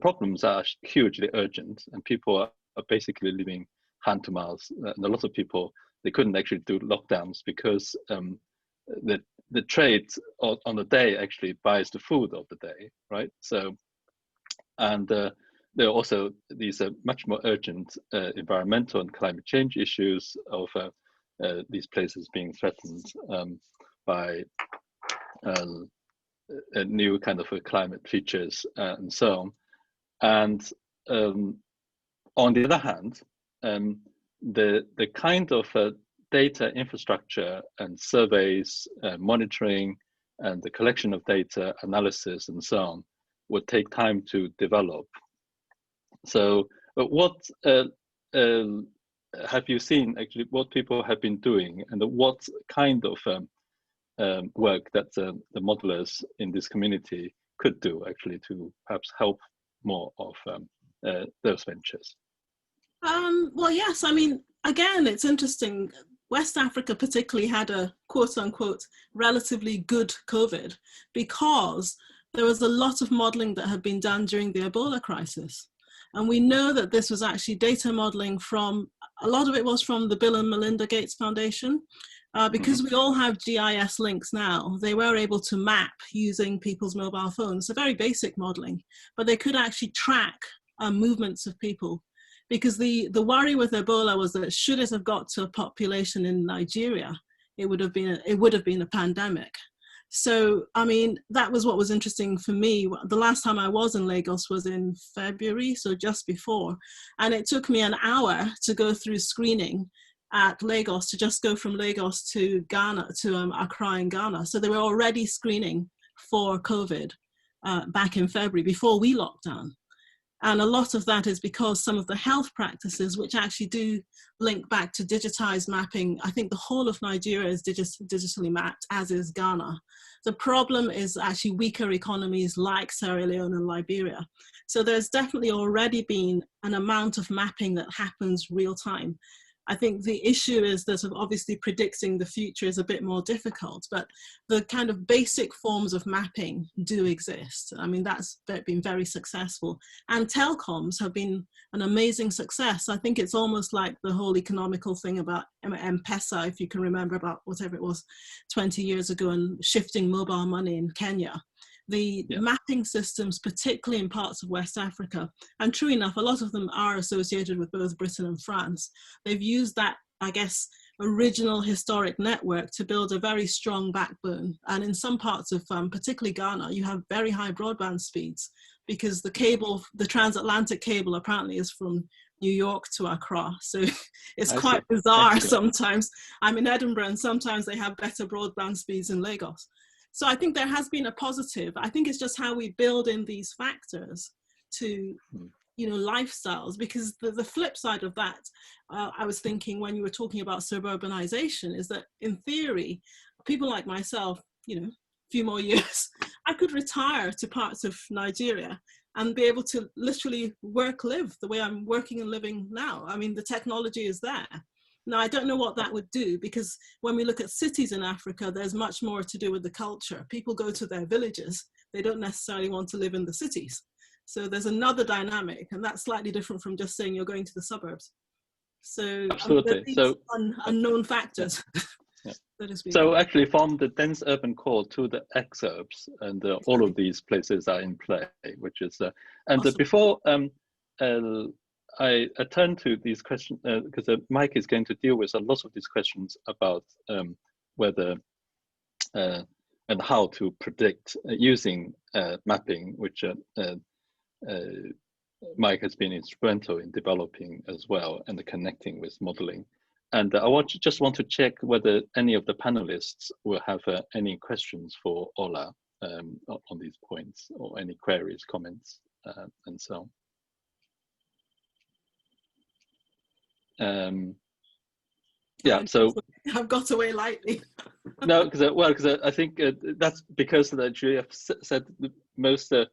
problems are hugely urgent and people are basically living hand to mouth, and a lot of people, they couldn't actually do lockdowns because the trade on the day actually buys the food of the day, right? So, and there are also these much more urgent environmental and climate change issues of these places being threatened by new kind of climate features and so on. And on the other hand, the kind of data infrastructure and surveys, monitoring, and the collection of data, analysis, and so on would take time to develop. So what have you seen actually, what people have been doing, and what kind of work that the modelers in this community could do actually to perhaps help more of those ventures? Well, yes, I mean, again, it's interesting. West Africa particularly had a quote unquote relatively good COVID because there was a lot of modeling that had been done during the Ebola crisis. And we know that this was actually data modeling from, a lot of it was from the Bill and Melinda Gates Foundation. Because we all have GIS links now, they were able to map using people's mobile phones. So very basic modeling, but they could actually track movements of people. Because the worry with Ebola was that should it have got to a population in Nigeria, it would have been a pandemic. So, I mean, that was what was interesting for me. The last time I was in Lagos was in February, so just before. And it took me an hour to go through screening at Lagos, to just go from Lagos to Ghana, to Accra in Ghana. So they were already screening for COVID back in February, before we locked down. And a lot of that is because some of the health practices, which actually do link back to digitized mapping, I think the whole of Nigeria is digitally mapped, as is Ghana. The problem is actually weaker economies like Sierra Leone and Liberia. So there's definitely already been an amount of mapping that happens real time. I think the issue is that obviously predicting the future is a bit more difficult, but the kind of basic forms of mapping do exist. I mean, that's been very successful. And telecoms have been an amazing success. I think it's almost like the whole economical thing about M-Pesa, if you can remember, about whatever it was 20 years ago, and shifting mobile money in Kenya. The mapping systems, particularly in parts of West Africa, and true enough, a lot of them are associated with both Britain and France. They've used that, I guess, original historic network to build a very strong backbone. And in some parts of, particularly Ghana, you have very high broadband speeds because the cable, the transatlantic cable apparently is from New York to Accra. So it's quite bizarre sometimes. I'm in Edinburgh and sometimes they have better broadband speeds in Lagos. So I think there has been a positive. I think it's just how we build in these factors to, you know, lifestyles, because the flip side of that, I was thinking when you were talking about suburbanization, is that in theory, people like myself, you know, a few more years, I could retire to parts of Nigeria and be able to literally work, live the way I'm working and living now. I mean, the technology is there. Now, I don't know what that would do, because when we look at cities in Africa, there's much more to do with the culture. People go to their villages. They don't necessarily want to live in the cities. So there's another dynamic, and that's slightly different from just saying you're going to the suburbs. So absolutely. So unknown factors. Yeah. So actually from the dense urban core to the exurbs, and all of these places are in play, which is, and awesome. Before I turn to these questions, because Mike is going to deal with a lot of these questions about whether and how to predict using mapping, which Mike has been instrumental in developing as well, and connecting with modeling. And I just want to check whether any of the panelists will have any questions for Ola on these points, or any queries, comments, and so on. Yeah, so I've got away lightly. No, because I think that's because that you have said the most sort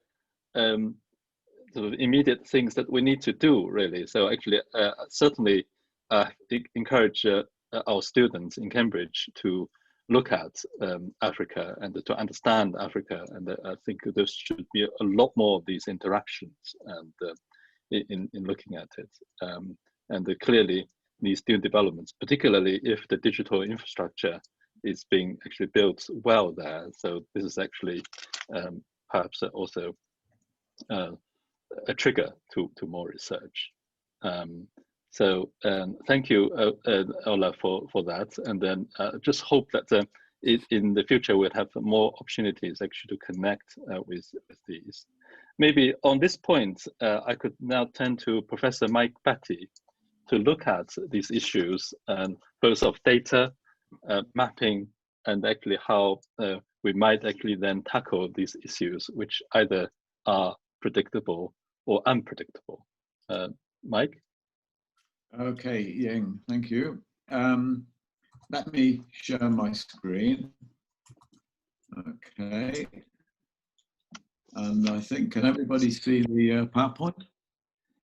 of immediate things that we need to do, really. So actually, certainly encourage our students in Cambridge to look at Africa and to understand Africa, and I think there should be a lot more of these interactions and in looking at it. And clearly these new developments, particularly if the digital infrastructure is being actually built well there. So this is actually perhaps also a trigger to more research. So thank you, Ola, for that. And then just hope that in the future we'll have more opportunities actually to connect with these. Maybe on this point, I could now turn to Professor Mike Batty to look at these issues, both of data, mapping, and actually how we might actually then tackle these issues, which either are predictable or unpredictable. Mike? Okay, Ying, thank you. Let me share my screen. Okay. And I think, can everybody see the PowerPoint?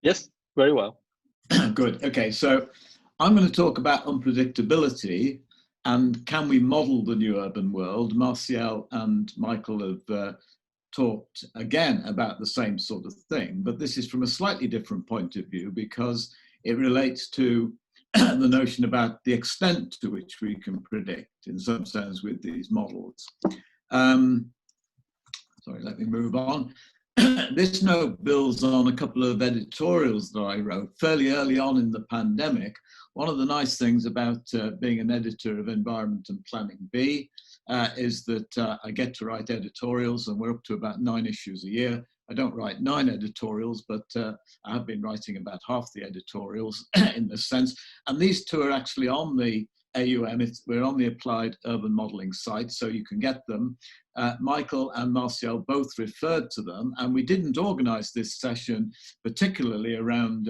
Yes, very well. Good. Okay, so I'm going to talk about unpredictability and can we model the new urban world. Martial and Michael have talked again about the same sort of thing, but this is from a slightly different point of view because it relates to the notion about the extent to which we can predict in some sense with these models. Sorry, let me move on. This note builds on a couple of editorials that I wrote fairly early on in the pandemic. One of the nice things about being an editor of Environment and Planning B is that I get to write editorials, and we're up to about 9 issues a year. I don't write 9 editorials, but I have been writing about half the editorials in this sense. And these two are actually on the AUM. We're on the Applied Urban Modelling site, so you can get them. Michael and Martial both referred to them, and we didn't organise this session particularly around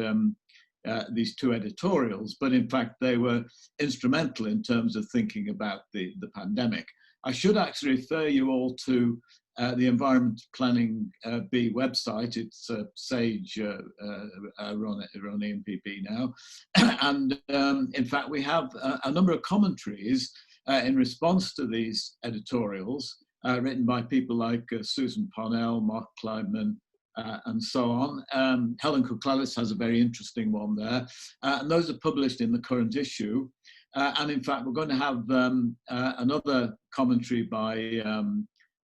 these two editorials, but in fact they were instrumental in terms of thinking about the pandemic. I should actually refer you all to the Environment Planning B website. It's Sage run EMPP now. And in fact, we have a number of commentaries in response to these editorials written by people like Susan Parnell, Mark Kleinman, and so on. Helen Kuklalis has a very interesting one there. And those are published in the current issue. And in fact, we're going to have another commentary by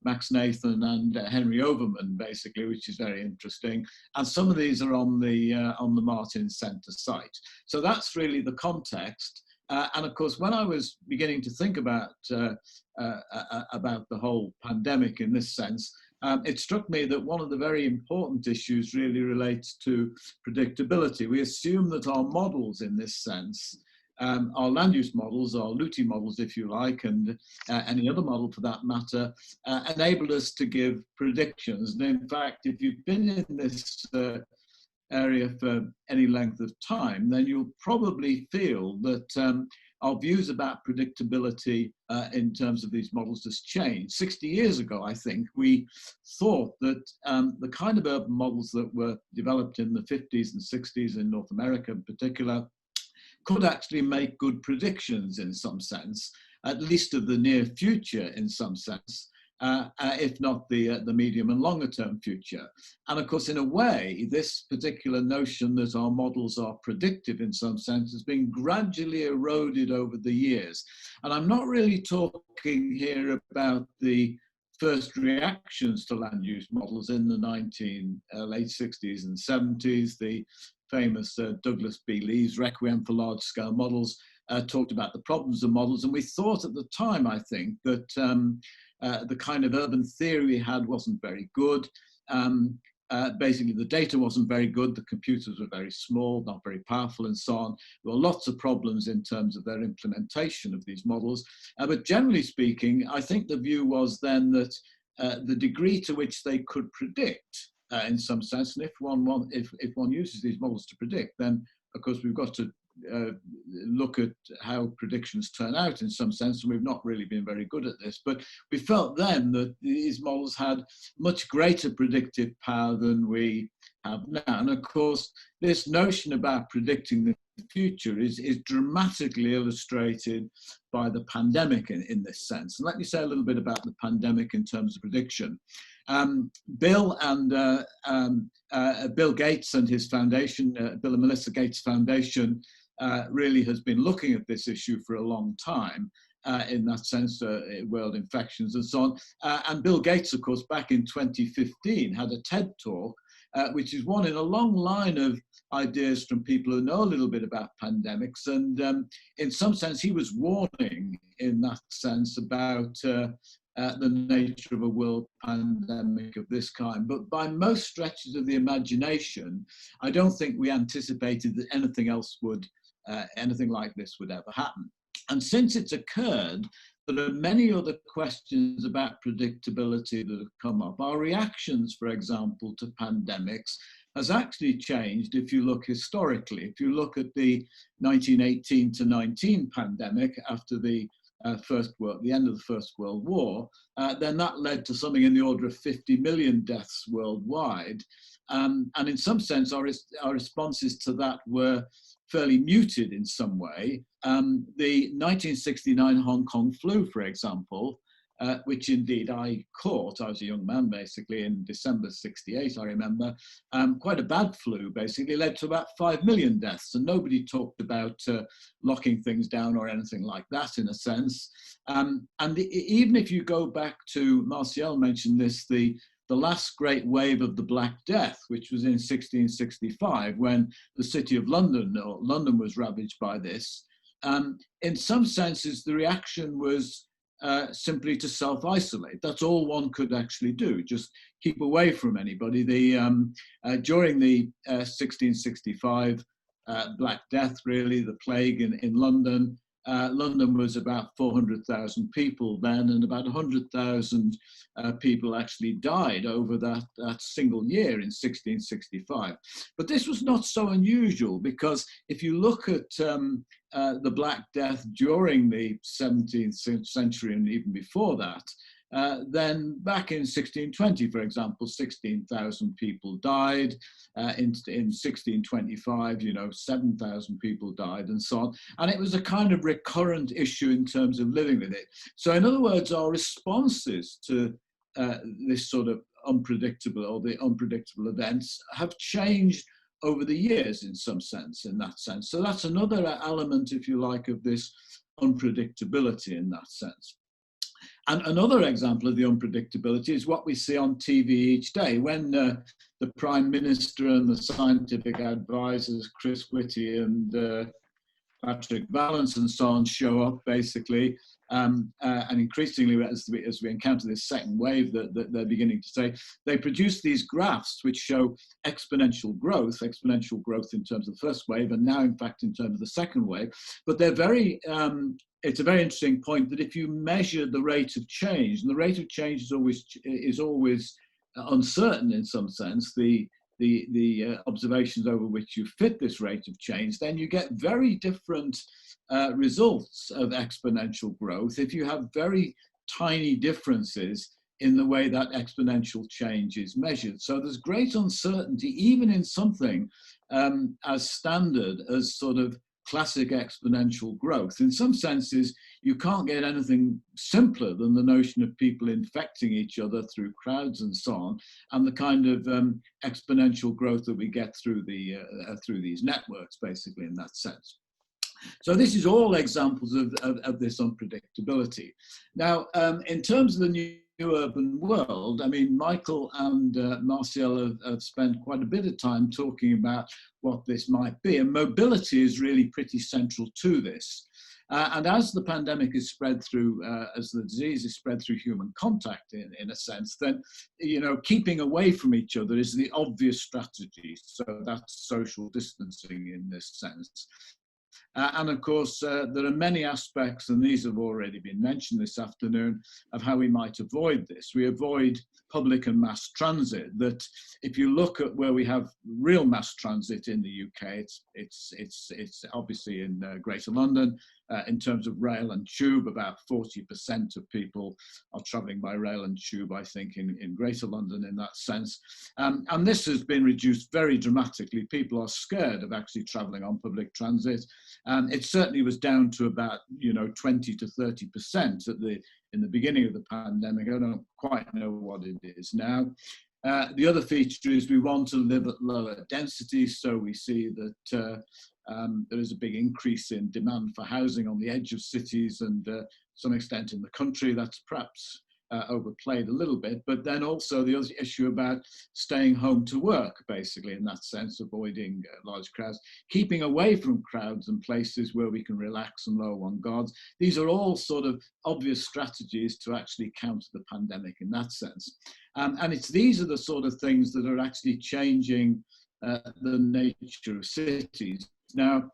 Max Nathan and Henry Overman, basically, which is very interesting. And some of these are on the Martin Centre site. So that's really the context. And of course, when I was beginning to think about the whole pandemic in this sense, it struck me that one of the very important issues really relates to predictability. We assume that our models in this sense, our land use models, our LUTI models, if you like, and any other model for that matter, enable us to give predictions. And in fact, if you've been in this area for any length of time, then you'll probably feel that our views about predictability in terms of these models has changed. 60 years ago, I think, we thought that the kind of urban models that were developed in the 50s and 60s in North America in particular could actually make good predictions in some sense, at least of the near future in some sense, if not the medium and longer term future. And of course, in a way, this particular notion that our models are predictive in some sense has been gradually eroded over the years. And I'm not really talking here about the first reactions to land use models in the late 60s and 70s, the famous Douglas B. Lee's Requiem for Large-Scale Models talked about the problems of models. And we thought at the time, I think, that the kind of urban theory we had wasn't very good. Basically, the data wasn't very good. The computers were very small, not very powerful, and so on. There were lots of problems in terms of their implementation of these models. But generally speaking, I think the view was then that the degree to which they could predict, in some sense, and if one uses these models to predict, then of course we've got to look at how predictions turn out in some sense, and we've not really been very good at this. But we felt then that these models had much greater predictive power than we have now. And of course, this notion about predicting the future is dramatically illustrated by the pandemic in this sense. And let me say a little bit about the pandemic in terms of prediction. Bill Gates and his foundation, Bill and Melinda Gates Foundation, really has been looking at this issue for a long time. In that sense, world infections and so on. And Bill Gates, of course, back in 2015 had a TED talk, which is one in a long line of ideas from people who know a little bit about pandemics. And in some sense, he was warning in that sense about the nature of a world pandemic of this kind. But by most stretches of the imagination, I don't think we anticipated that anything else would, anything like this would ever happen. And since it's occurred, there are many other questions about predictability that have come up. Our reactions, for example, to pandemics has actually changed if you look historically. If you look at the 1918 to 19 pandemic after the end of the First World War, then that led to something in the order of 50 million deaths worldwide. And in some sense, our responses to that were fairly muted in some way. The 1969 Hong Kong flu, for example, which indeed I caught, I was a young man basically in December 68, I remember, quite a bad flu basically led to about 5 million deaths, and nobody talked about locking things down or anything like that in a sense. Even if you go back to, Martial mentioned this, the last great wave of the Black Death, which was in 1665, when the city of London, or London was ravaged by this. In some senses, the reaction was simply to self-isolate. That's all one could actually do, just keep away from anybody. During the 1665 Black Death, really, the plague in London, London was about 400,000 people then, and about 100,000 people actually died over that single year in 1665. But this was not so unusual, because if you look at the Black Death during the 17th century and even before that, then back in 1620, for example, 16,000 people died. In 1625, 7,000 people died, and so on. And it was a kind of recurrent issue in terms of living with it. So in other words, our responses to this sort of the unpredictable events have changed over the years in some sense, in that sense. So that's another element, if you like, of this unpredictability in that sense. And another example of the unpredictability is what we see on TV each day. When the Prime Minister and the scientific advisors, Chris Whitty and Patrick Vallance and so on, show up, basically, and increasingly as we encounter this second wave that they're beginning to say, they produce these graphs which show exponential growth in terms of the first wave, and now in fact in terms of the second wave. But they're very, it's a very interesting point that if you measure the rate of change, and the rate of change is always uncertain in some sense, the observations over which you fit this rate of change, then you get very different results of exponential growth if you have very tiny differences in the way that exponential change is measured. So there's great uncertainty even in something as standard as sort of classic exponential growth. In some senses, you can't get anything simpler than the notion of people infecting each other through crowds and so on, and the kind of exponential growth that we get through these networks, basically, in that sense. So this is all examples of this unpredictability. Now, in terms of the new urban world, I mean, Michael and Martial have spent quite a bit of time talking about what this might be, and mobility is really pretty central to this. And as the pandemic is spread through, as the disease is spread through human contact, in a sense, then, keeping away from each other is the obvious strategy. So that's social distancing in this sense. And of course, there are many aspects, and these have already been mentioned this afternoon, of how we might avoid this. We avoid public and mass transit. That if you look at where we have real mass transit in the UK, it's obviously in Greater London. In terms of rail and tube, about 40% of people are travelling by rail and tube, I think, in Greater London in that sense. And this has been reduced very dramatically. People are scared of actually travelling on public transit. It certainly was down to about 20 to 30% in the beginning of the pandemic. I don't quite know what it is now. The other feature is we want to live at lower densities, so we see that there is a big increase in demand for housing on the edge of cities and to some extent in the country. That's perhaps overplayed a little bit, but then also the other issue about staying home to work, basically, in that sense, avoiding large crowds, keeping away from crowds and places where we can relax and lower one's guards. These are all sort of obvious strategies to actually counter the pandemic in that sense. And these are the sort of things that are actually changing the nature of cities. Now,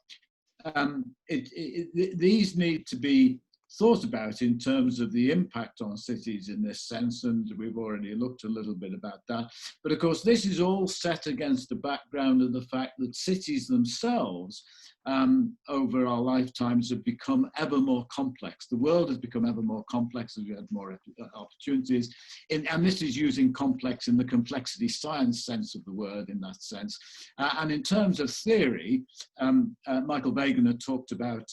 these need to be thought about in terms of the impact on cities in this sense, and we've already looked a little bit about that. But of course, this is all set against the background of the fact that cities themselves, over our lifetimes, have become ever more complex. The world has become ever more complex as we had more opportunities. And this is using complex in the complexity science sense of the word in that sense. And in terms of theory, Michael Wegener talked about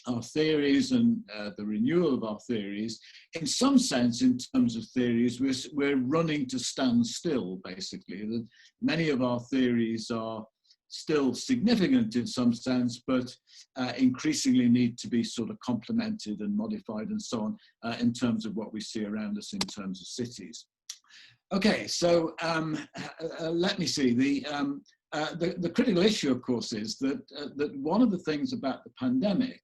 our theories and the renewal of our theories. In some sense, in terms of theories, we're running to stand still, basically. That many of our theories are still significant in some sense, but increasingly need to be sort of complemented and modified and so on in terms of what we see around us in terms of cities. Okay, so let me see. The critical issue, of course, is that one of the things about the pandemic,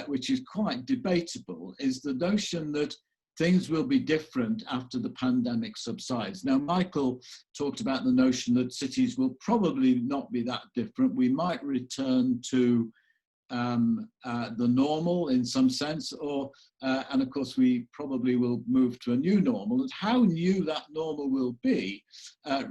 which is quite debatable, is the notion that things will be different after the pandemic subsides. Now, Michael talked about the notion that cities will probably not be that different. We might return to the normal in some sense, or and of course we probably will move to a new normal, and how new that normal will be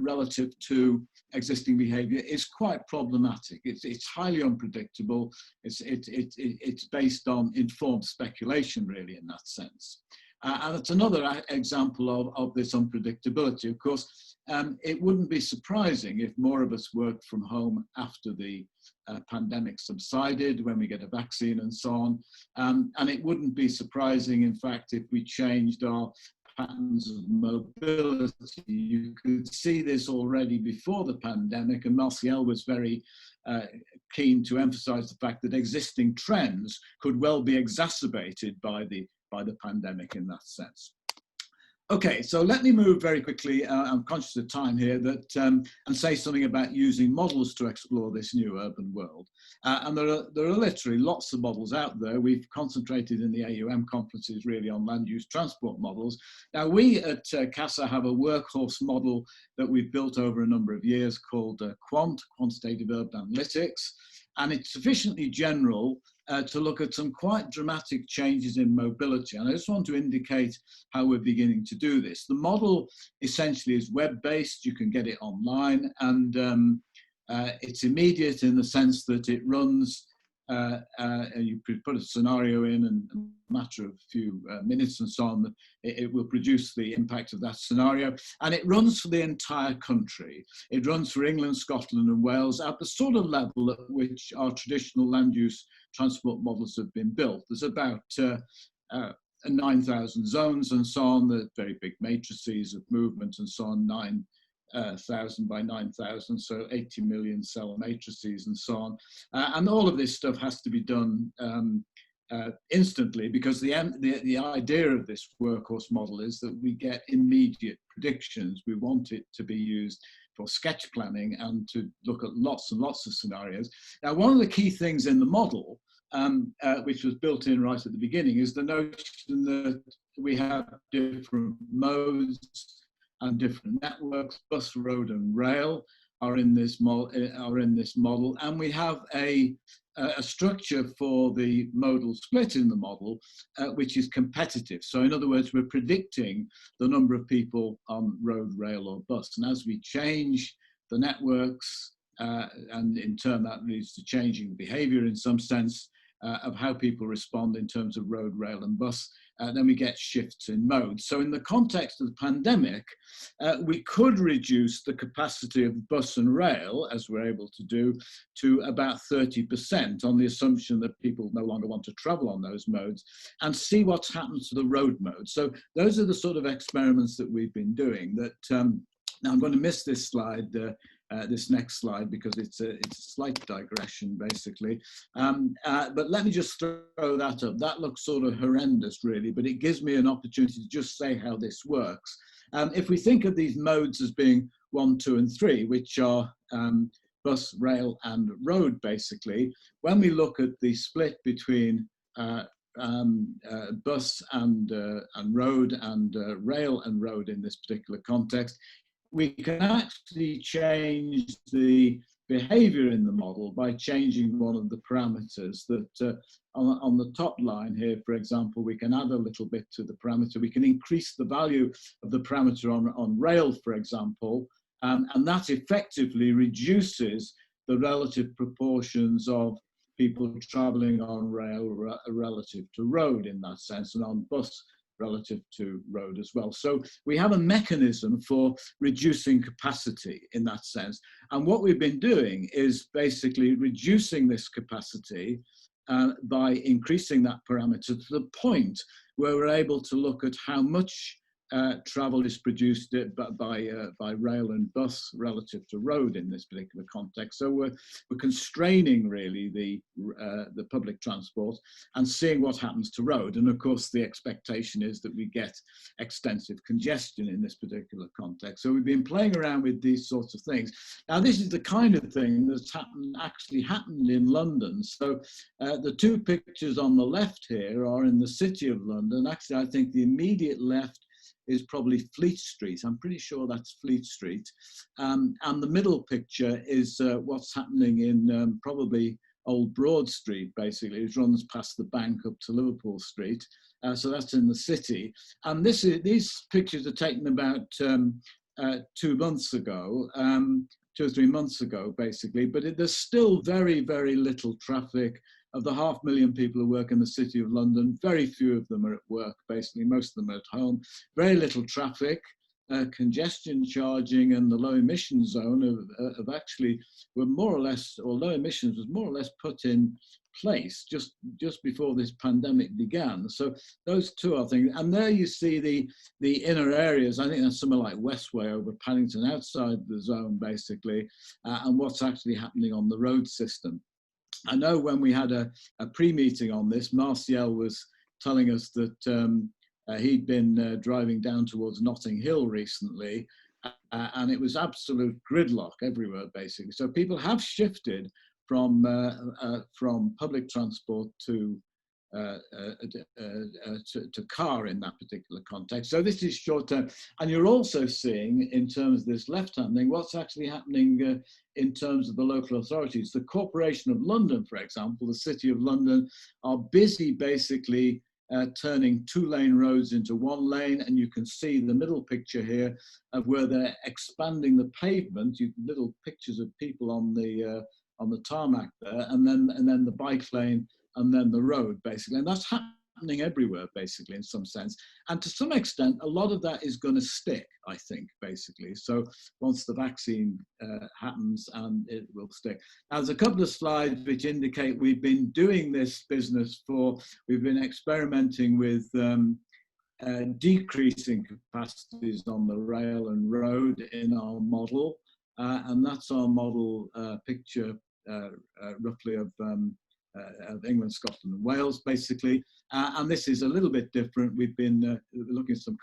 relative to existing behavior is quite problematic. It's highly unpredictable. It's based on informed speculation, really, in that sense. And it's another example of this unpredictability. Of course, it wouldn't be surprising if more of us worked from home after the pandemic subsided, when we get a vaccine and so on. And it wouldn't be surprising, in fact, if we changed our patterns of mobility. You could see this already before the pandemic, and Martial was very keen to emphasize the fact that existing trends could well be exacerbated by the pandemic in that sense. Okay, so let me move very quickly, I'm conscious of time here, and say something about using models to explore this new urban world. And there are literally lots of models out there. We've concentrated in the AUM conferences really on land use transport models. Now we at CASA have a workhorse model that we've built over a number of years called Quantitative Urban Analytics. And it's sufficiently general to look at some quite dramatic changes in mobility. And I just want to indicate how we're beginning to do this. The model essentially is web-based. You can get it online, and it's immediate in the sense that it runs, you put a scenario in, and a matter of a few minutes and so on, it will produce the impact of that scenario. And it runs for the entire country. It runs for England, Scotland and Wales at the sort of level at which our traditional land use transport models have been built. There's about 9,000 zones and so on, the very big matrices of movement and so on, 9,000 by 9,000, so 80 million cell matrices and so on. And all of this stuff has to be done instantly, because the idea of this workhorse model is that we get immediate predictions. We want it to be used for sketch planning and to look at lots and lots of scenarios. Now, one of the key things in the model, which was built in right at the beginning, is the notion that we have different modes and different networks. Bus, road and rail are in this model, and we have a structure for the modal split in the model, which is competitive. So in other words, we're predicting the number of people on road, rail or bus. And as we change the networks, and in turn that leads to changing the behavior in some sense of how people respond in terms of road, rail and bus, then we get shifts in mode. So in the context of the pandemic, we could reduce the capacity of bus and rail, as we're able to do, to about 30% on the assumption that people no longer want to travel on those modes, and see what's happened to the road mode. So those are the sort of experiments that we've been doing. That now I'm going to miss this slide, this next slide, because it's a slight digression basically. But let me just throw that up. That looks sort of horrendous really, but it gives me an opportunity to just say how this works. If we think of these modes as being 1, 2 and 3, which are bus, rail and road basically, when we look at the split between bus and road and rail and road in this particular context, we can actually change the behavior in the model by changing one of the parameters that on the top line here, for example, we can add a little bit to the parameter. We can increase the value of the parameter on rail, for example, and that effectively reduces the relative proportions of people traveling on rail relative to road in that sense, and on bus relative to road as well. So we have a mechanism for reducing capacity in that sense. And what we've been doing is basically reducing this capacity by increasing that parameter to the point where we're able to look at how much travel is produced by rail and bus relative to road in this particular context. So we're constraining really the public transport and seeing what happens to road. And of course, the expectation is that we get extensive congestion in this particular context. So we've been playing around with these sorts of things. Now, this is the kind of thing that's actually happened in London. So the two pictures on the left here are in the city of London. Actually, I think the immediate left is probably Fleet Street. I'm pretty sure that's Fleet Street. And the middle picture is what's happening in probably Old Broad Street, basically, which runs past the bank up to Liverpool Street. So that's in the city. And these pictures are taken about 2 months ago, 2 or 3 months ago, basically. But there's still very, very little traffic. Of the 500,000 people who work in the City of London, very few of them are at work, basically. Most of them are at home. Very little traffic. Congestion charging and the low emission zone have actually were more or less, or low emissions was more or less put in place just before this pandemic began. So those two are things. And there you see the inner areas. I think that's somewhere like Westway over Paddington, outside the zone, basically, and what's actually happening on the road system. I know when we had a pre-meeting on this, Martial was telling us that he'd been driving down towards Notting Hill recently, and it was absolute gridlock everywhere, basically. So people have shifted from public transport to car in that particular context. So this is short term. And you're also seeing, in terms of this left-hand thing, what's actually happening in terms of the local authorities. The Corporation of London, for example, the City of London, are busy basically turning 2-lane roads into 1 lane, and you can see the middle picture here of where they're expanding the pavement. Little pictures of people on the tarmac there, and then the bike lane, and then the road, basically. And that's happening everywhere, basically, in some sense. And to some extent, a lot of that is going to stick, I think, basically. So once the vaccine happens, and it will stick. Now, there's a couple of slides which indicate we've been doing this business we've been experimenting with decreasing capacities on the rail and road in our model. And that's our model picture, roughly, of England, Scotland and Wales, basically. And this is a little bit different. We've been looking at some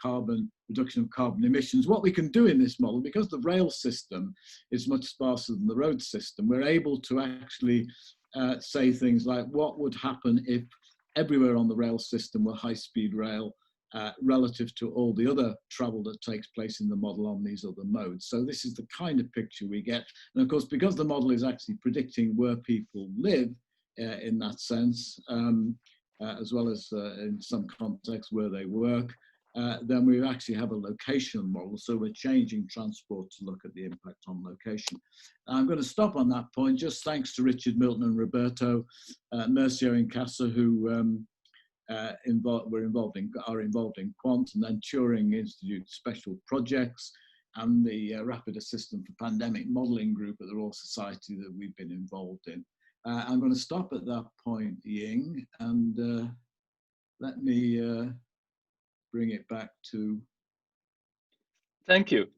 reduction of carbon emissions. What we can do in this model, because the rail system is much sparser than the road system, we're able to actually say things like, what would happen if everywhere on the rail system were high-speed rail relative to all the other travel that takes place in the model on these other modes. So this is the kind of picture we get. And of course, because the model is actually predicting where people live, in that sense, as well as in some contexts where they work, then we actually have a location model. So we're changing transport to look at the impact on location. I'm going to stop on that point, just thanks to Richard Milton and Roberto Mercio in Casa, who are involved in Quant, and then Turing Institute Special Projects, and the Rapid Assistant for Pandemic Modeling Group at the Royal Society that we've been involved in. I'm going to stop at that point, Ying, and let me bring it back to. Thank you,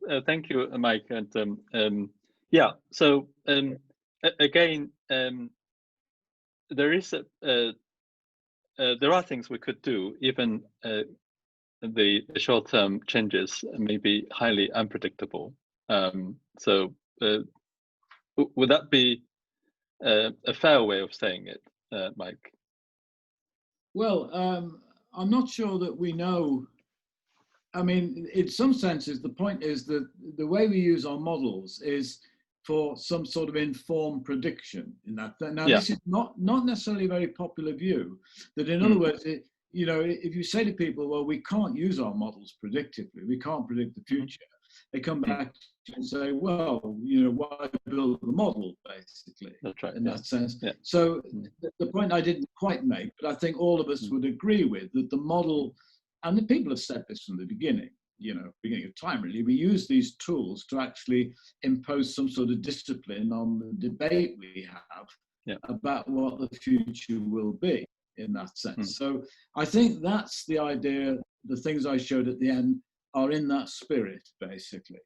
Mike. And yeah, so again, there are things we could do, even the short-term changes may be highly unpredictable. So would that be a fair way of saying it, Mike? Well, I'm not sure that we know. I mean, in some senses, the point is that the way we use our models is for some sort of informed prediction in that. Now, this is not necessarily a very popular view, that in other words, if you say to people, well, we can't use our models predictively, we can't predict the future, they come back and say, well, why build the model, basically, that's right, in that sense. Yeah. So the point I didn't quite make, but I think all of us would agree with, that the model, and the people have said this from the beginning, beginning of time, really, we use these tools to actually impose some sort of discipline on the debate we have about what the future will be, in that sense. So I think that's the idea. The things I showed at the end are in that spirit, basically.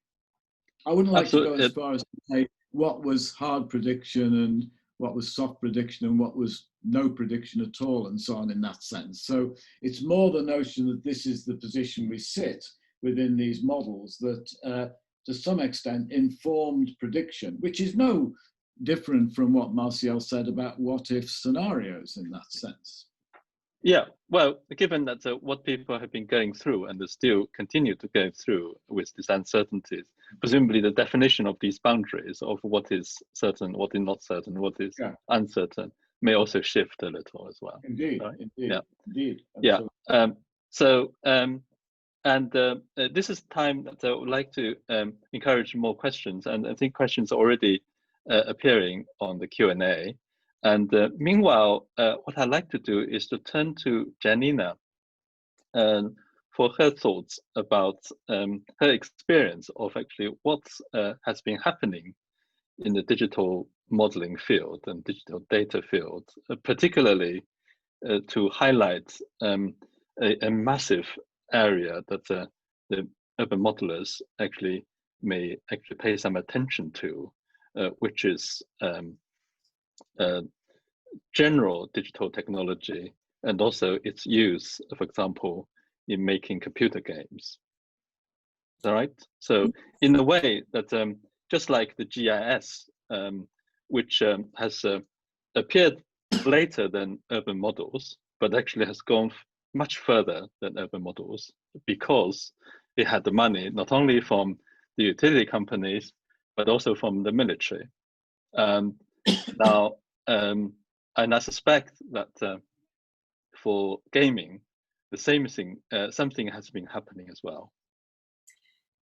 I wouldn't like to go as far as to say what was hard prediction and what was soft prediction and what was no prediction at all, and so on, in that sense. So it's more the notion that this is the position we sit within these models, that to some extent informed prediction, which is no different from what Martial said about what if scenarios, in that sense. Yeah, well, given that what people have been going through and they still continue to go through with these uncertainties, presumably the definition of these boundaries of what is certain, what is not certain, what is uncertain, may also shift a little as well. Indeed, right? indeed, yeah. indeed. Yeah. This is time that I would like to encourage more questions, and I think questions are already appearing on the Q&A. And meanwhile, what I'd like to do is to turn to Janina for her thoughts about her experience of actually what has been happening in the digital modeling field and digital data field, particularly to highlight a massive area that the urban modelers actually may actually pay some attention to, which is general digital technology and also its use, for example, in making computer games. All right. So in a way that just like the GIS, which has appeared later than urban models, but actually has gone much further than urban models because it had the money not only from the utility companies, but also from the military. Now, and I suspect that for gaming, the same thing, something has been happening as well.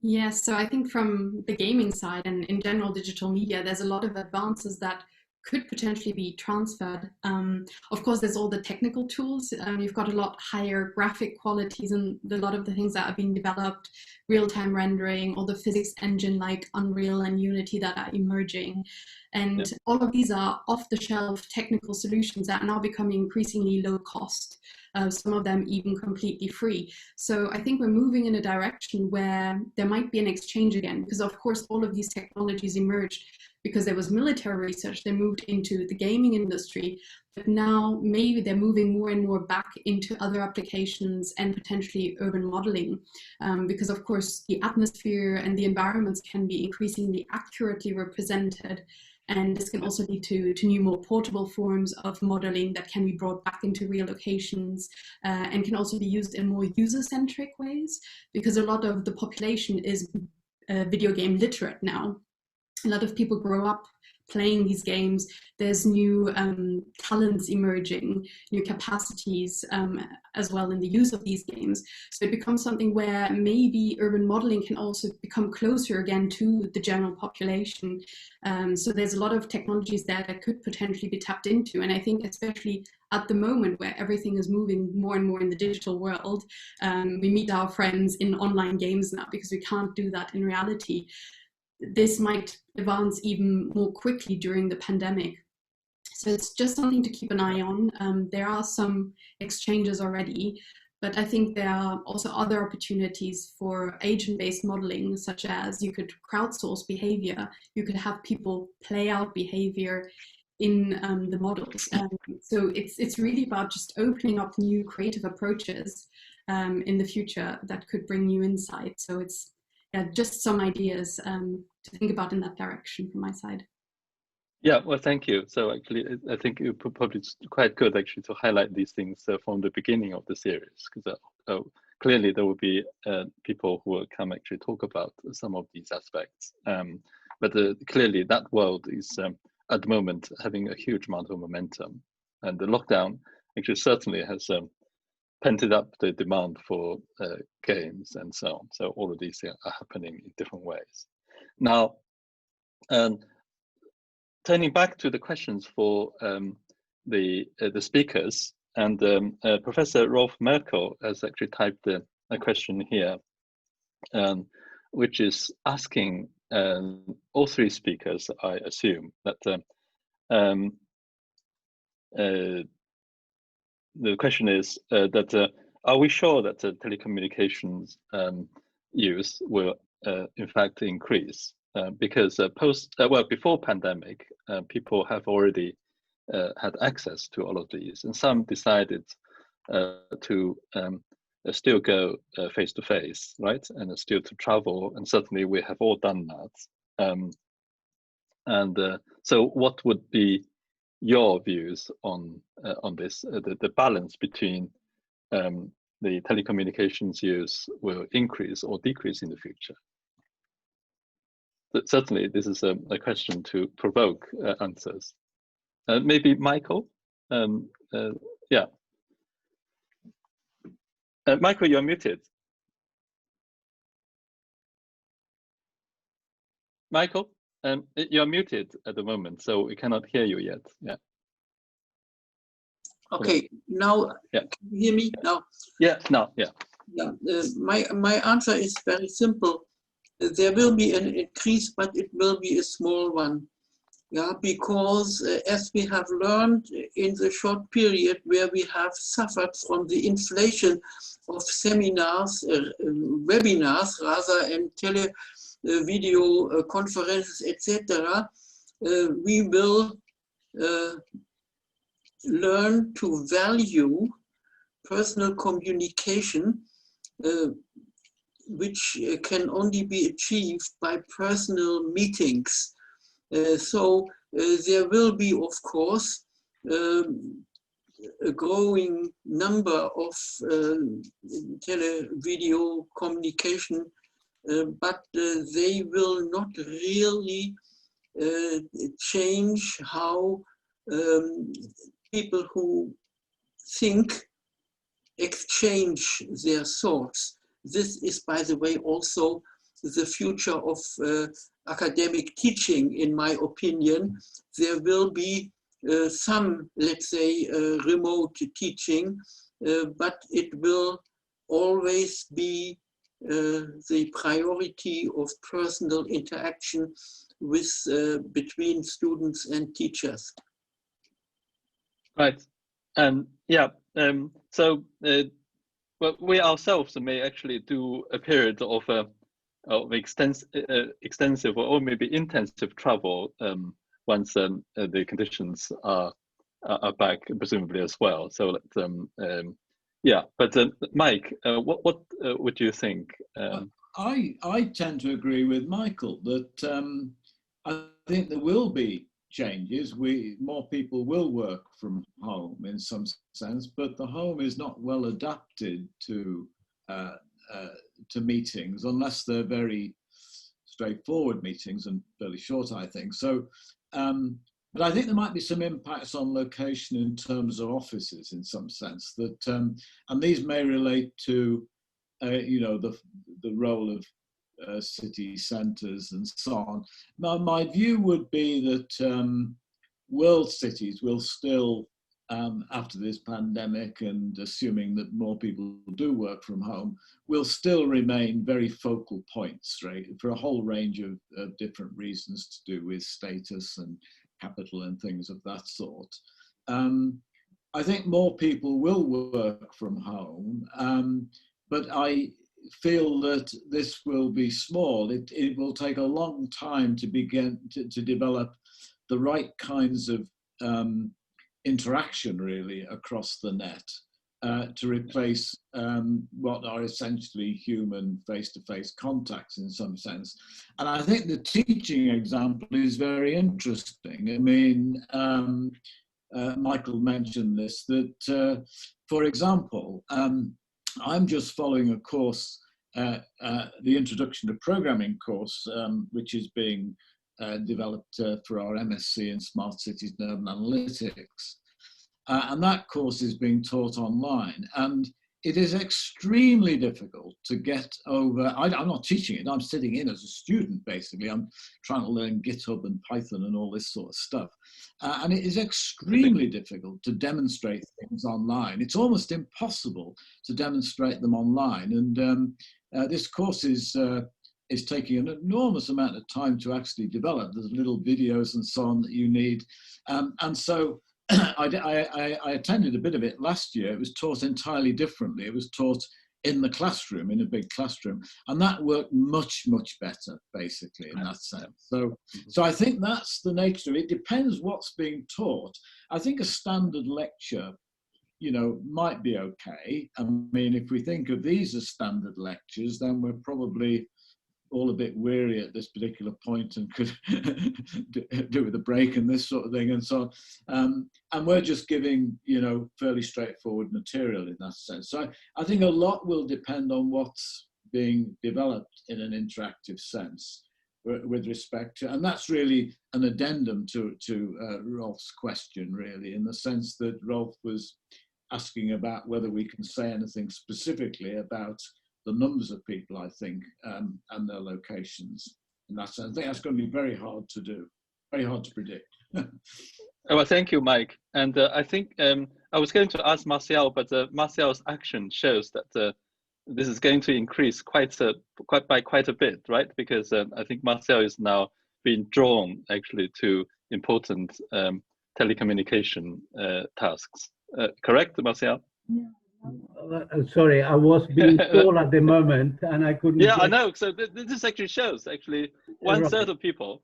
Yes, so I think from the gaming side and in general digital media, there's a lot of advances that could potentially be transferred. Of course, there's all the technical tools. You've got a lot higher graphic qualities and a lot of the things that are being developed, real-time rendering, all the physics engine like Unreal and Unity that are emerging. And all of these are off-the-shelf technical solutions that are now becoming increasingly low cost. Some of them even completely free. So I think we're moving in a direction where there might be an exchange again, because of course all of these technologies emerged because there was military research, they moved into the gaming industry, but now maybe they're moving more and more back into other applications and potentially urban modeling, because of course the atmosphere and the environments can be increasingly accurately represented. And this can also lead to new, more portable forms of modeling that can be brought back into real locations and can also be used in more user-centric ways, because a lot of the population is video game literate now. A lot of people grow up playing these games. There's new talents emerging, new capacities as well in the use of these games. So it becomes something where maybe urban modeling can also become closer again to the general population. So there's a lot of technologies there that could potentially be tapped into. And I think especially at the moment where everything is moving more and more in the digital world, we meet our friends in online games now because we can't do that in reality. This might advance even more quickly during the pandemic. So it's just something to keep an eye on. There are some exchanges already, but I think there are also other opportunities for agent-based modeling, such as you could crowdsource behavior. You could have people play out behavior in the models. So it's really about just opening up new creative approaches in the future that could bring new insight. So it's just some ideas to think about in that direction from my side. Yeah, well, thank you. So actually, I think it probably quite good actually to highlight these things from the beginning of the series, because clearly there will be people who will come actually talk about some of these aspects. But clearly that world is at the moment having a huge amount of momentum, and the lockdown actually certainly has pented up the demand for games and so on. So all of these are happening in different ways. Now, turning back to the questions for the speakers, and Professor Rolf Merkel has actually typed a question here, which is asking all three speakers, I assume, that the question is that are we sure that the telecommunications use will in fact increase? Because before pandemic, people have already had access to all of these, and some decided to still go face to face, right, and still to travel, and certainly we have all done that. So, what would be your views on this? The balance between the telecommunications use will increase or decrease in the future? But certainly, this is a question to provoke answers. Maybe Michael, Yeah. Michael, you're muted. Michael, you're muted at the moment, so we cannot hear you yet. Yeah. Okay, now yeah. Can you hear me now? Yeah, now, yeah. Yeah, my answer is very simple. There will be an increase, but it will be a small one. Yeah, because as we have learned in the short period where we have suffered from the inflation of seminars, webinars rather, and video conferences, etc., we will learn to value personal communication, which can only be achieved by personal meetings. So there will be, of course, a growing number of video communication, but they will not really change how people who think exchange their thoughts. This is, by the way, also the future of academic teaching, in my opinion. There will be some, let's say, remote teaching, but it will always be the priority of personal interaction with between students and teachers. Right. Yeah. So well, we ourselves may actually do a period of extensive or maybe intensive travel once the conditions are back, presumably as well. So yeah. But Mike, what would you think? I tend to agree with Michael that I think there will be changes. More people will work from home in some sense, but the home is not well adapted to meetings unless they're very straightforward meetings and fairly short, I think. So, but I think there might be some impacts on location in terms of offices in some sense that, and these may relate to, you know, the role of city centres and so on. Now, my view would be that world cities will still, after this pandemic and assuming that more people do work from home, will still remain very focal points, right, for a whole range of different reasons to do with status and capital and things of that sort. I think more people will work from home, but I feel that this will be small. It will take a long time to begin to develop the right kinds of interaction really across the net to replace what are essentially human face-to-face contacts in some sense. And I think the teaching example is very interesting. I mean, Michael mentioned this, that for example, I'm just following a course, the Introduction to Programming course, which is being developed for our MSc in Smart Cities and Urban Analytics. And that course is being taught online. And it is extremely difficult to get over. I'm not teaching it, I'm sitting in as a student, basically. I'm trying to learn GitHub and Python and all this sort of stuff. And it is extremely difficult to demonstrate things online. It's almost impossible to demonstrate them online. And this course is taking an enormous amount of time to actually develop. There's little videos and so on that you need. And so I attended a bit of it last year. It was taught entirely differently. It was taught in the classroom, in a big classroom, and that worked much, much better, basically, in that sense. So I think that's the nature of it. It depends what's being taught. I think a standard lecture, you know, might be okay. I mean, if we think of these as standard lectures, then we're probably all a bit weary at this particular point and could do with a break and this sort of thing and so on. And we're just giving, you know, fairly straightforward material in that sense. So I think a lot will depend on what's being developed in an interactive sense. with respect to, and that's really an addendum to Rolf's question, really, in the sense that Rolf was asking about whether we can say anything specifically about the numbers of people, I think, and their locations. In that sense, I think that's going to be very hard to do, very hard to predict. Well, thank you, Mike. And I think I was going to ask Martial, but Martial's action shows that this is going to increase quite a bit, right? Because I think Martial is now being drawn actually to important telecommunication tasks. Correct, Martial? Yeah. Sorry, I was being told at the moment, and I couldn't. Yeah, I know. So this actually shows actually one Right. third of people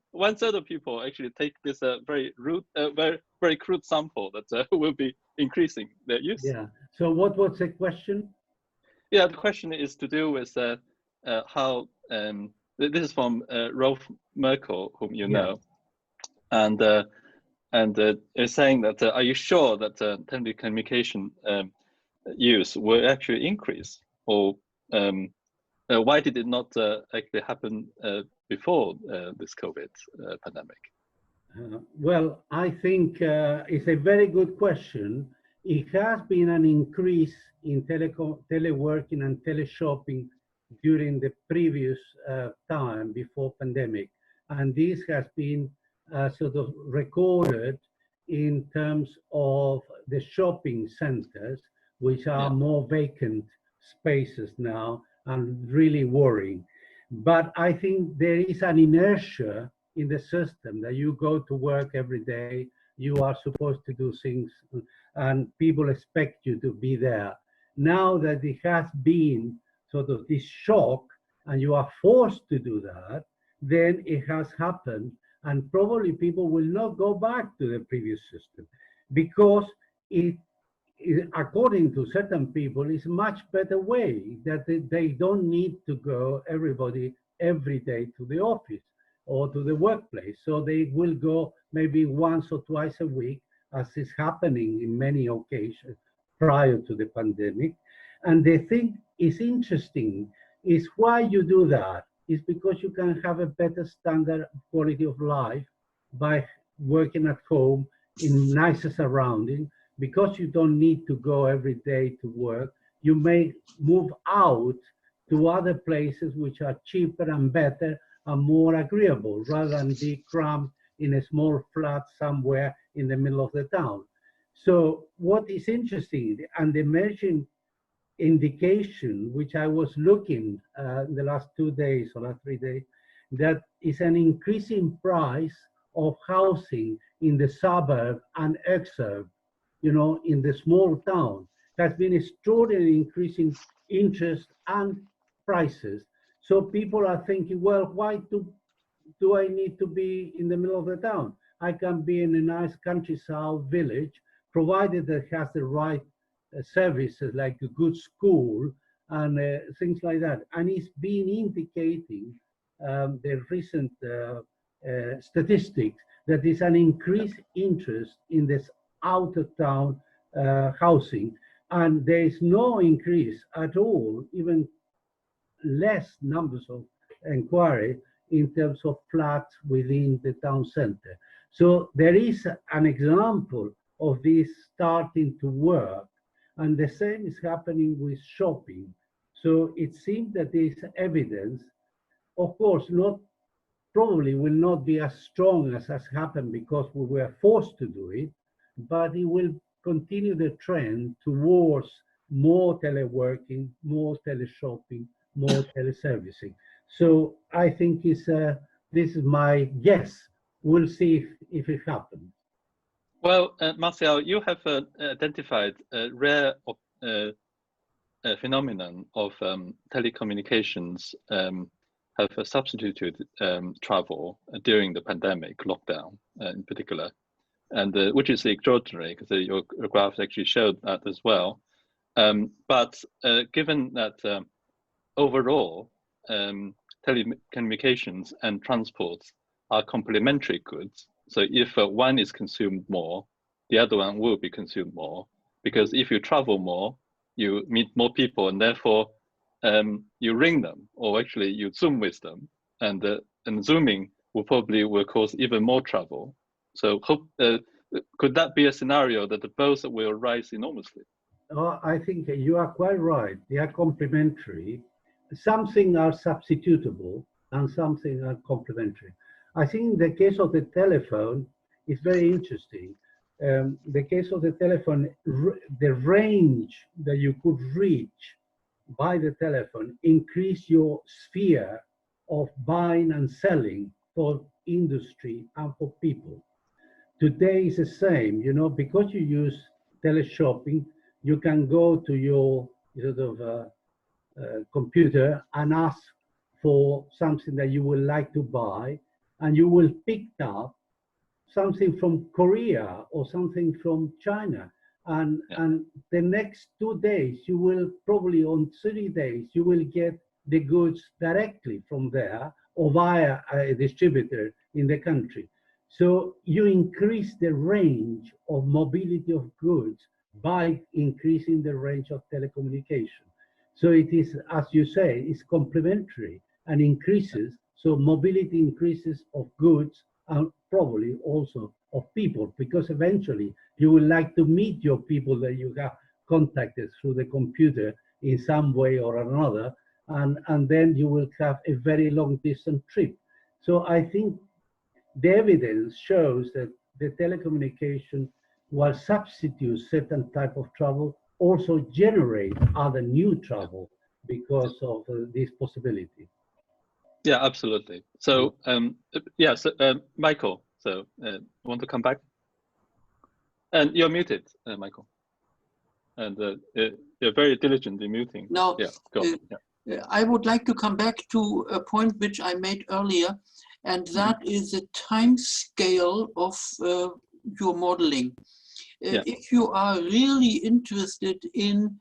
actually take this very crude sample that will be increasing their use. Yeah. So what was the question? Yeah, the question is to do with how this is from Rolf Merkel, whom you know, and is saying that are you sure that telecommunication use will actually increase, or why did it not actually happen before this COVID pandemic? Well, I think it's a very good question. It has been an increase in teleworking and teleshopping during the previous time before pandemic. And this has been sort of recorded in terms of the shopping centers, which are more vacant spaces now and really worrying. But I think there is an inertia in the system that you go to work every day, you are supposed to do things, and people expect you to be there. Now that it has been sort of this shock and you are forced to do that, then it has happened, and probably people will not go back to the previous system because it according to certain people, is a much better way, that they don't need to go, everybody, every day to the office or to the workplace. So they will go maybe once or twice a week, as is happening in many occasions prior to the pandemic. And the thing is interesting is why you do that is because you can have a better standard of quality of life by working at home in nicer surroundings. Because you don't need to go every day to work, you may move out to other places which are cheaper and better and more agreeable, rather than be crammed in a small flat somewhere in the middle of the town. So what is interesting, and the emerging indication, which I was looking in the last 2 days or last 3 days, that is an increasing price of housing in the suburb and exurb, you know, in the small town. Has been extraordinarily increasing interest and prices. So people are thinking, well, why do I need to be in the middle of the town? I can be in a nice countryside village, provided that it has the right services like a good school and things like that. And it's been indicating the recent statistics that is an increased interest in this out of town housing, and there is no increase at all, even less numbers of inquiry in terms of flats within the town center. So there is an example of this starting to work, and the same is happening with shopping. So it seems that there is evidence, of course, not probably will not be as strong as has happened because we were forced to do it, but it will continue the trend towards more teleworking, more teleshopping, more teleservicing. So I think this is my guess. We'll see if it happens. Well, Martial, you have identified a rare phenomenon of telecommunications have substituted travel during the pandemic lockdown in particular, and which is extraordinary because your graphs actually showed that as well. But given that overall telecommunications and transport are complementary goods, so if one is consumed more, the other one will be consumed more, because if you travel more, you meet more people, and therefore you ring them, or actually you Zoom with them, and and zooming will cause even more trouble. So could that be a scenario that both will rise enormously? I think you are quite right. They are complementary. Some things are substitutable and some things are complementary. I think in the case of the telephone, it's very interesting. The case of the telephone, the range that you could reach by the telephone increase your sphere of buying and selling for industry and for people. Today is the same, you know, because you use teleshopping, you can go to your sort of computer and ask for something that you would like to buy, and you will pick up something from Korea or something from China. And the next 2 days, you will probably on 3 days, you will get the goods directly from there or via a distributor in the country. So you increase the range of mobility of goods by increasing the range of telecommunication. So it is, as you say, it's complementary and increases. So mobility increases of goods and probably also of people, because eventually you would like to meet your people that you have contacted through the computer in some way or another, and then you will have a very long distance trip. So I think the evidence shows that the telecommunication, while substitutes certain type of travel, also generate other new travel because of this possibility. Yeah, absolutely. So, Michael, so want to come back? And you're muted, Michael. And you're very diligent in muting. Now, yeah, go. I would like to come back to a point which I made earlier, and that is the time scale of your modeling. If you are really interested in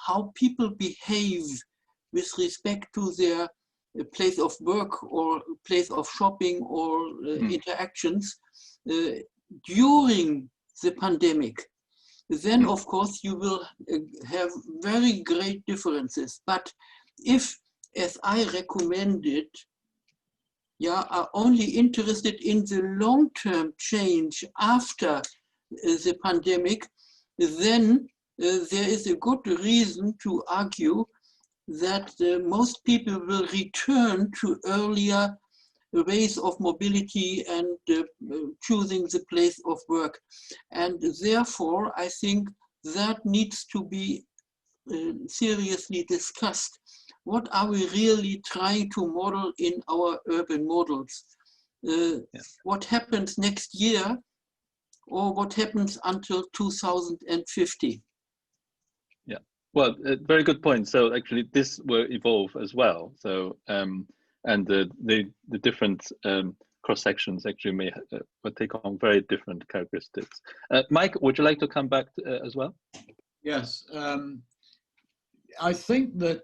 how people behave with respect to their place of work or place of shopping or interactions during the pandemic, then of course you will have very great differences. But if, as I recommended, are only interested in the long-term change after the pandemic, then there is a good reason to argue that most people will return to earlier ways of mobility and choosing the place of work. And therefore, I think that needs to be seriously discussed. What are we really trying to model in our urban models? What happens next year, or what happens until 2050? Yeah, well, very good point. So actually this will evolve as well. So, and the different cross sections actually may take on very different characteristics. Mike, would you like to come back as well? Yes, I think that,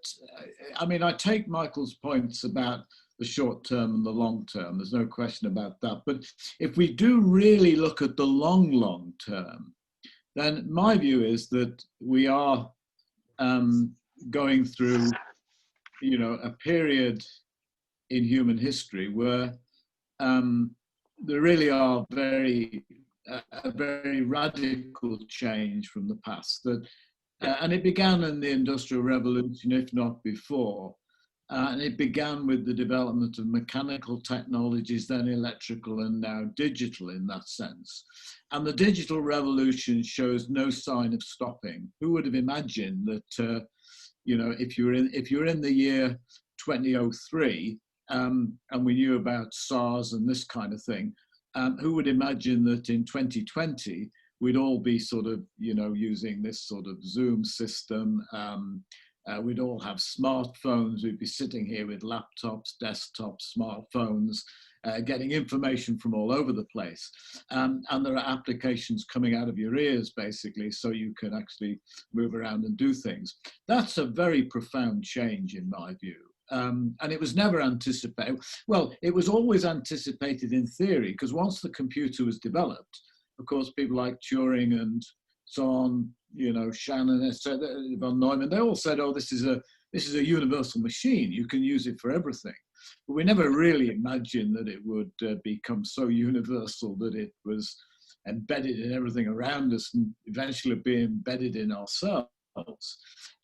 I mean, I take Michael's points about the short term and the long term. There's no question about that. But if we do really look at the long term, then my view is that we are going through, you know, a period in human history where there really are a very radical change from the past. That and it began in the Industrial Revolution, if not before. And it began with the development of mechanical technologies, then electrical, and now digital in that sense. And the digital revolution shows no sign of stopping. Who would have imagined that, you know, if you're in the year 2003, and we knew about SARS and this kind of thing, who would imagine that in 2020 we'd all be sort of, you know, using this sort of Zoom system. We'd all have smartphones. We'd be sitting here with laptops, desktops, smartphones, getting information from all over the place. And there are applications coming out of your ears, basically, so you can actually move around and do things. That's a very profound change, in my view. And it was never anticipated. Well, it was always anticipated in theory, because once the computer was developed, of course, people like Turing and so on, you know, Shannon, von Neumann, they all said, oh, this is a universal machine. You can use it for everything. But we never really imagined that it would become so universal that it was embedded in everything around us and eventually be embedded in ourselves.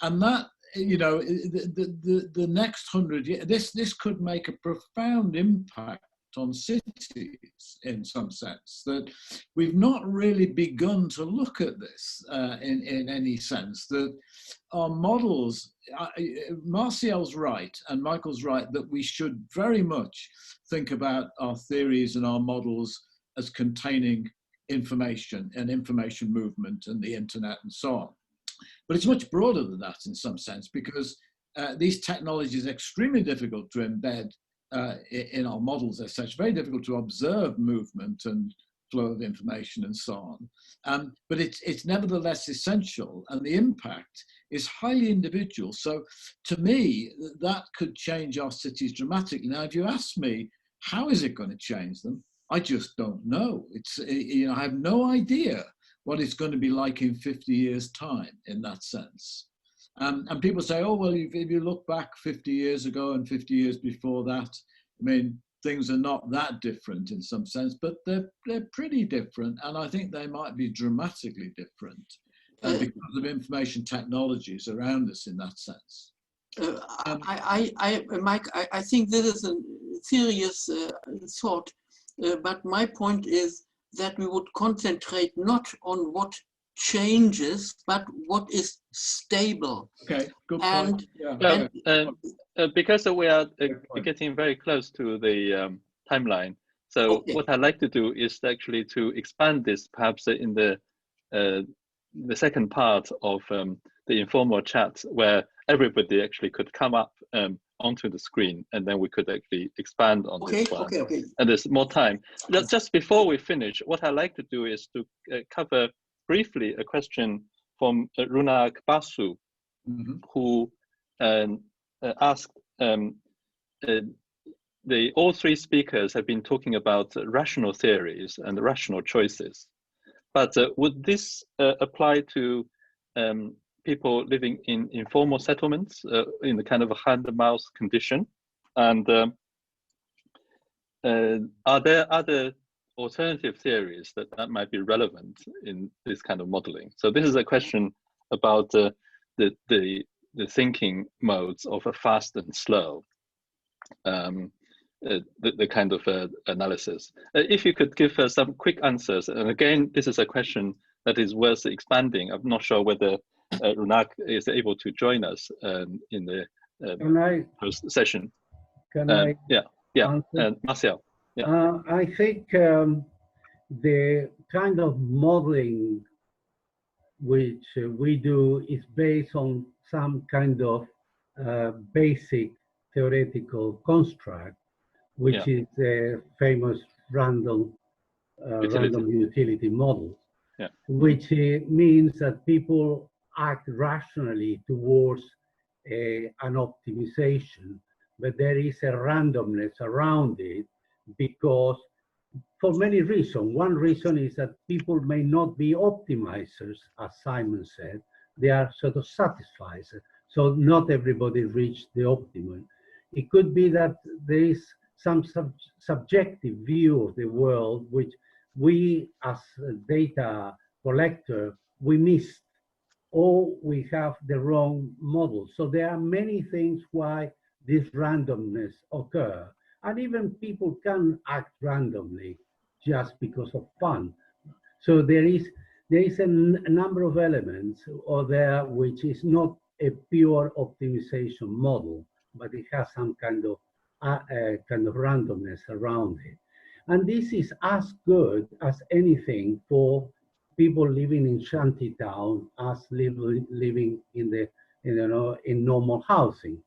And that, you know, the next 100 years, this could make a profound impact on cities in some sense, that we've not really begun to look at this in any sense, that our models, Martial's right and Michael's right, that we should very much think about our theories and our models as containing information and information movement and the internet and so on. But it's much broader than that in some sense, because these technologies are extremely difficult to embed in our models as such, very difficult to observe movement and flow of information and so on. But it's nevertheless essential, and the impact is highly individual. So to me, that could change our cities dramatically. Now, if you ask me, how is it going to change them? I just don't know. It's, you know, I have no idea what it's going to be like in 50 years' time in that sense. And people say, oh, well, if you look back 50 years ago and 50 years before that, I mean, things are not that different in some sense, but they're pretty different. And I think they might be dramatically different because of information technologies around us in that sense. Mike, I think this is a serious thought, but my point is that we would concentrate not on what changes, but what is stable. Okay, good point. Because we are getting very close to the timeline, so what I'd like to do is actually to expand this perhaps in the second part of the informal chat, where everybody actually could come up onto the screen, and then we could actually expand on this one. And there's more time. Just before we finish, what I'd like to do is to cover briefly a question from Runak Basu, who asked, all three speakers have been talking about rational theories and rational choices, but would this apply to people living in informal settlements in the kind of a hand-to-mouth condition? And are there other alternative theories that might be relevant in this kind of modeling? So this is a question about the thinking modes of a fast and slow, the kind of analysis. If you could give us some quick answers, and again, this is a question that is worth expanding. I'm not sure whether Runak is able to join us in the first session. Can I? Yeah, and Martial. Yeah. I think the kind of modeling which we do is based on some kind of basic theoretical construct, which is the famous random utility model, which means that people act rationally towards an optimization, but there is a randomness around it, because for many reasons. One reason is that people may not be optimizers, as Simon said. They are sort of satisfiers. So not everybody reached the optimum. It could be that there is some subjective view of the world, which we as a data collector, we missed, or we have the wrong model. So there are many things why this randomness occurs. And even people can act randomly just because of fun. So there is a number of elements there which is not a pure optimization model, but it has some kind of randomness around it. And this is as good as anything for people living in shantytown as living in in normal housing.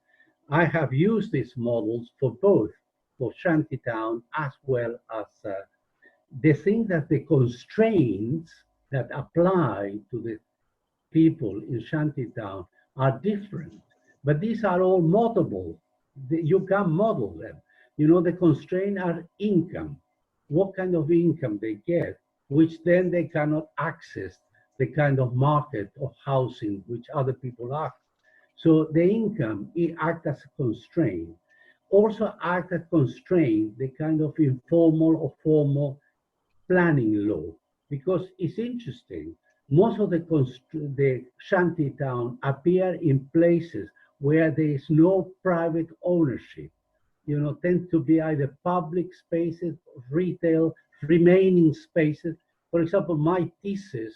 I have used these models for both, for shantytown as well as the thing that the constraints that apply to the people in shantytown are different, but these are all modelable. You can model them. You know, the constraints are income, what kind of income they get, which then they cannot access the kind of market of housing which other people are. So the income, it acts as a constraint. also act as constraint, the kind of informal or formal planning law, because it's interesting. Most of the shanty town appear in places where there is no private ownership. You know, tend to be either public spaces, retail, remaining spaces. For example, my thesis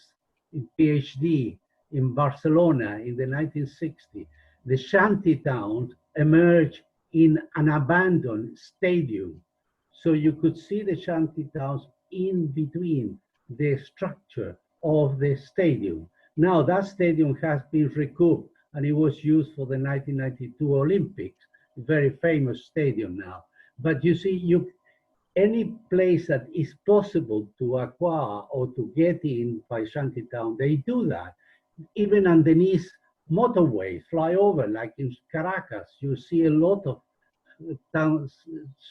in PhD in Barcelona in the 1960s, the shanty towns emerged in an abandoned stadium. So you could see the shanty towns in between the structure of the stadium. Now that stadium has been recouped and it was used for the 1992 Olympics, very famous stadium now. But you see, any place that is possible to acquire or to get in by shantytown, they do that. Even underneath motorways, flyover, like in Caracas, you see a lot of towns,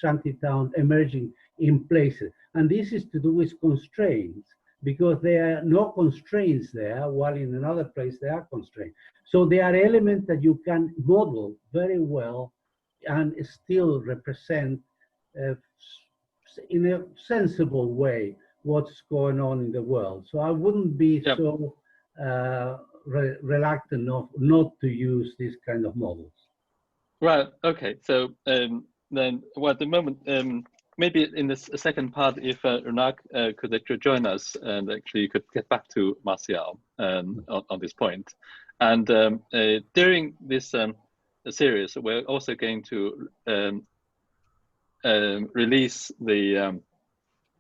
shantytown emerging in places. And this is to do with constraints, because there are no constraints there, while in another place there are constraints. So there are elements that you can model very well and still represent in a sensible way what's going on in the world. So I wouldn't be so reluctant not to use this kind of models. Right. Okay. So then, well, at the moment, maybe in the second part, if Renaud could actually join us and actually could get back to Martial on this point. And during this series, we're also going to release the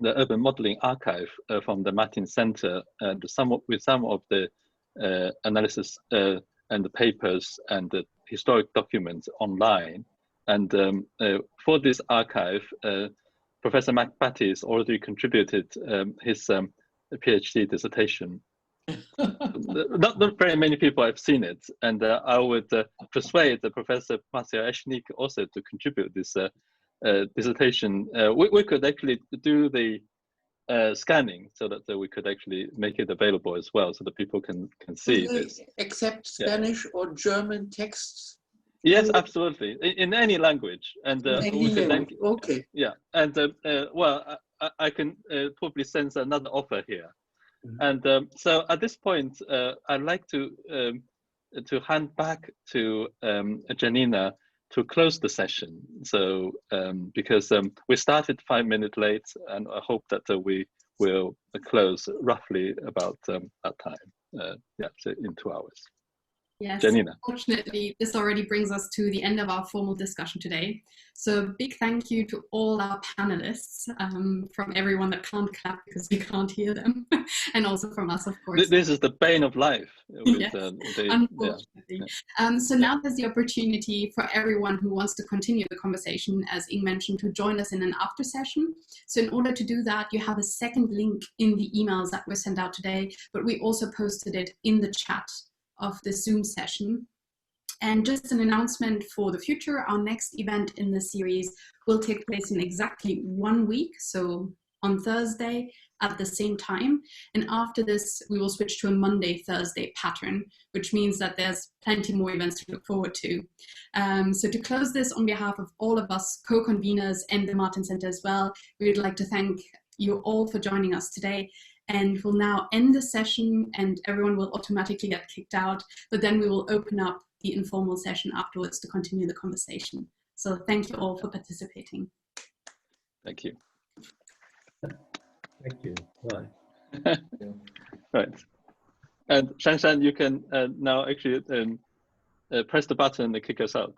urban modeling archive from the Martin Center, and with some of the analysis and the papers and the historic documents online. And for this archive, Professor McBatty has already contributed his PhD dissertation. Not very many people have seen it, and I would persuade Professor Martial Echenique also to contribute this dissertation. We could actually do the scanning so that we could actually make it available as well, so that people can see this. Accept Spanish or German texts? Yes, absolutely, in any language. And we could then, okay. Yeah, and well, I can probably sense another offer here. And so at this point, I'd like to hand back to Janina to close the session. So because we started 5 minutes late, and I hope that we will close roughly about that time. Yeah, so in 2 hours. Yes, Janina. Unfortunately, this already brings us to the end of our formal discussion today. So big thank you to all our panelists, from everyone that can't clap because we can't hear them, and also from us, of course. This is the bane of life. With, yes, unfortunately. Yeah. So now there's the opportunity for everyone who wants to continue the conversation, as Ing mentioned, to join us in an after session. So in order to do that, you have a second link in the emails that were sent out today, but we also posted it in the chat of the Zoom session. And just an announcement for the future, our next event in the series will take place in exactly 1 week, so on Thursday at the same time. And after this, we will switch to a Monday-Thursday pattern, which means that there's plenty more events to look forward to. So to close this, on behalf of all of us co-conveners and the Martin Center as well, we would like to thank you all for joining us today. And we'll now end the session, and everyone will automatically get kicked out, but then we will open up the informal session afterwards to continue the conversation. So thank you all for participating. Thank you. Thank you. Bye. Right. And Shanshan, you can now actually press the button and kick us out.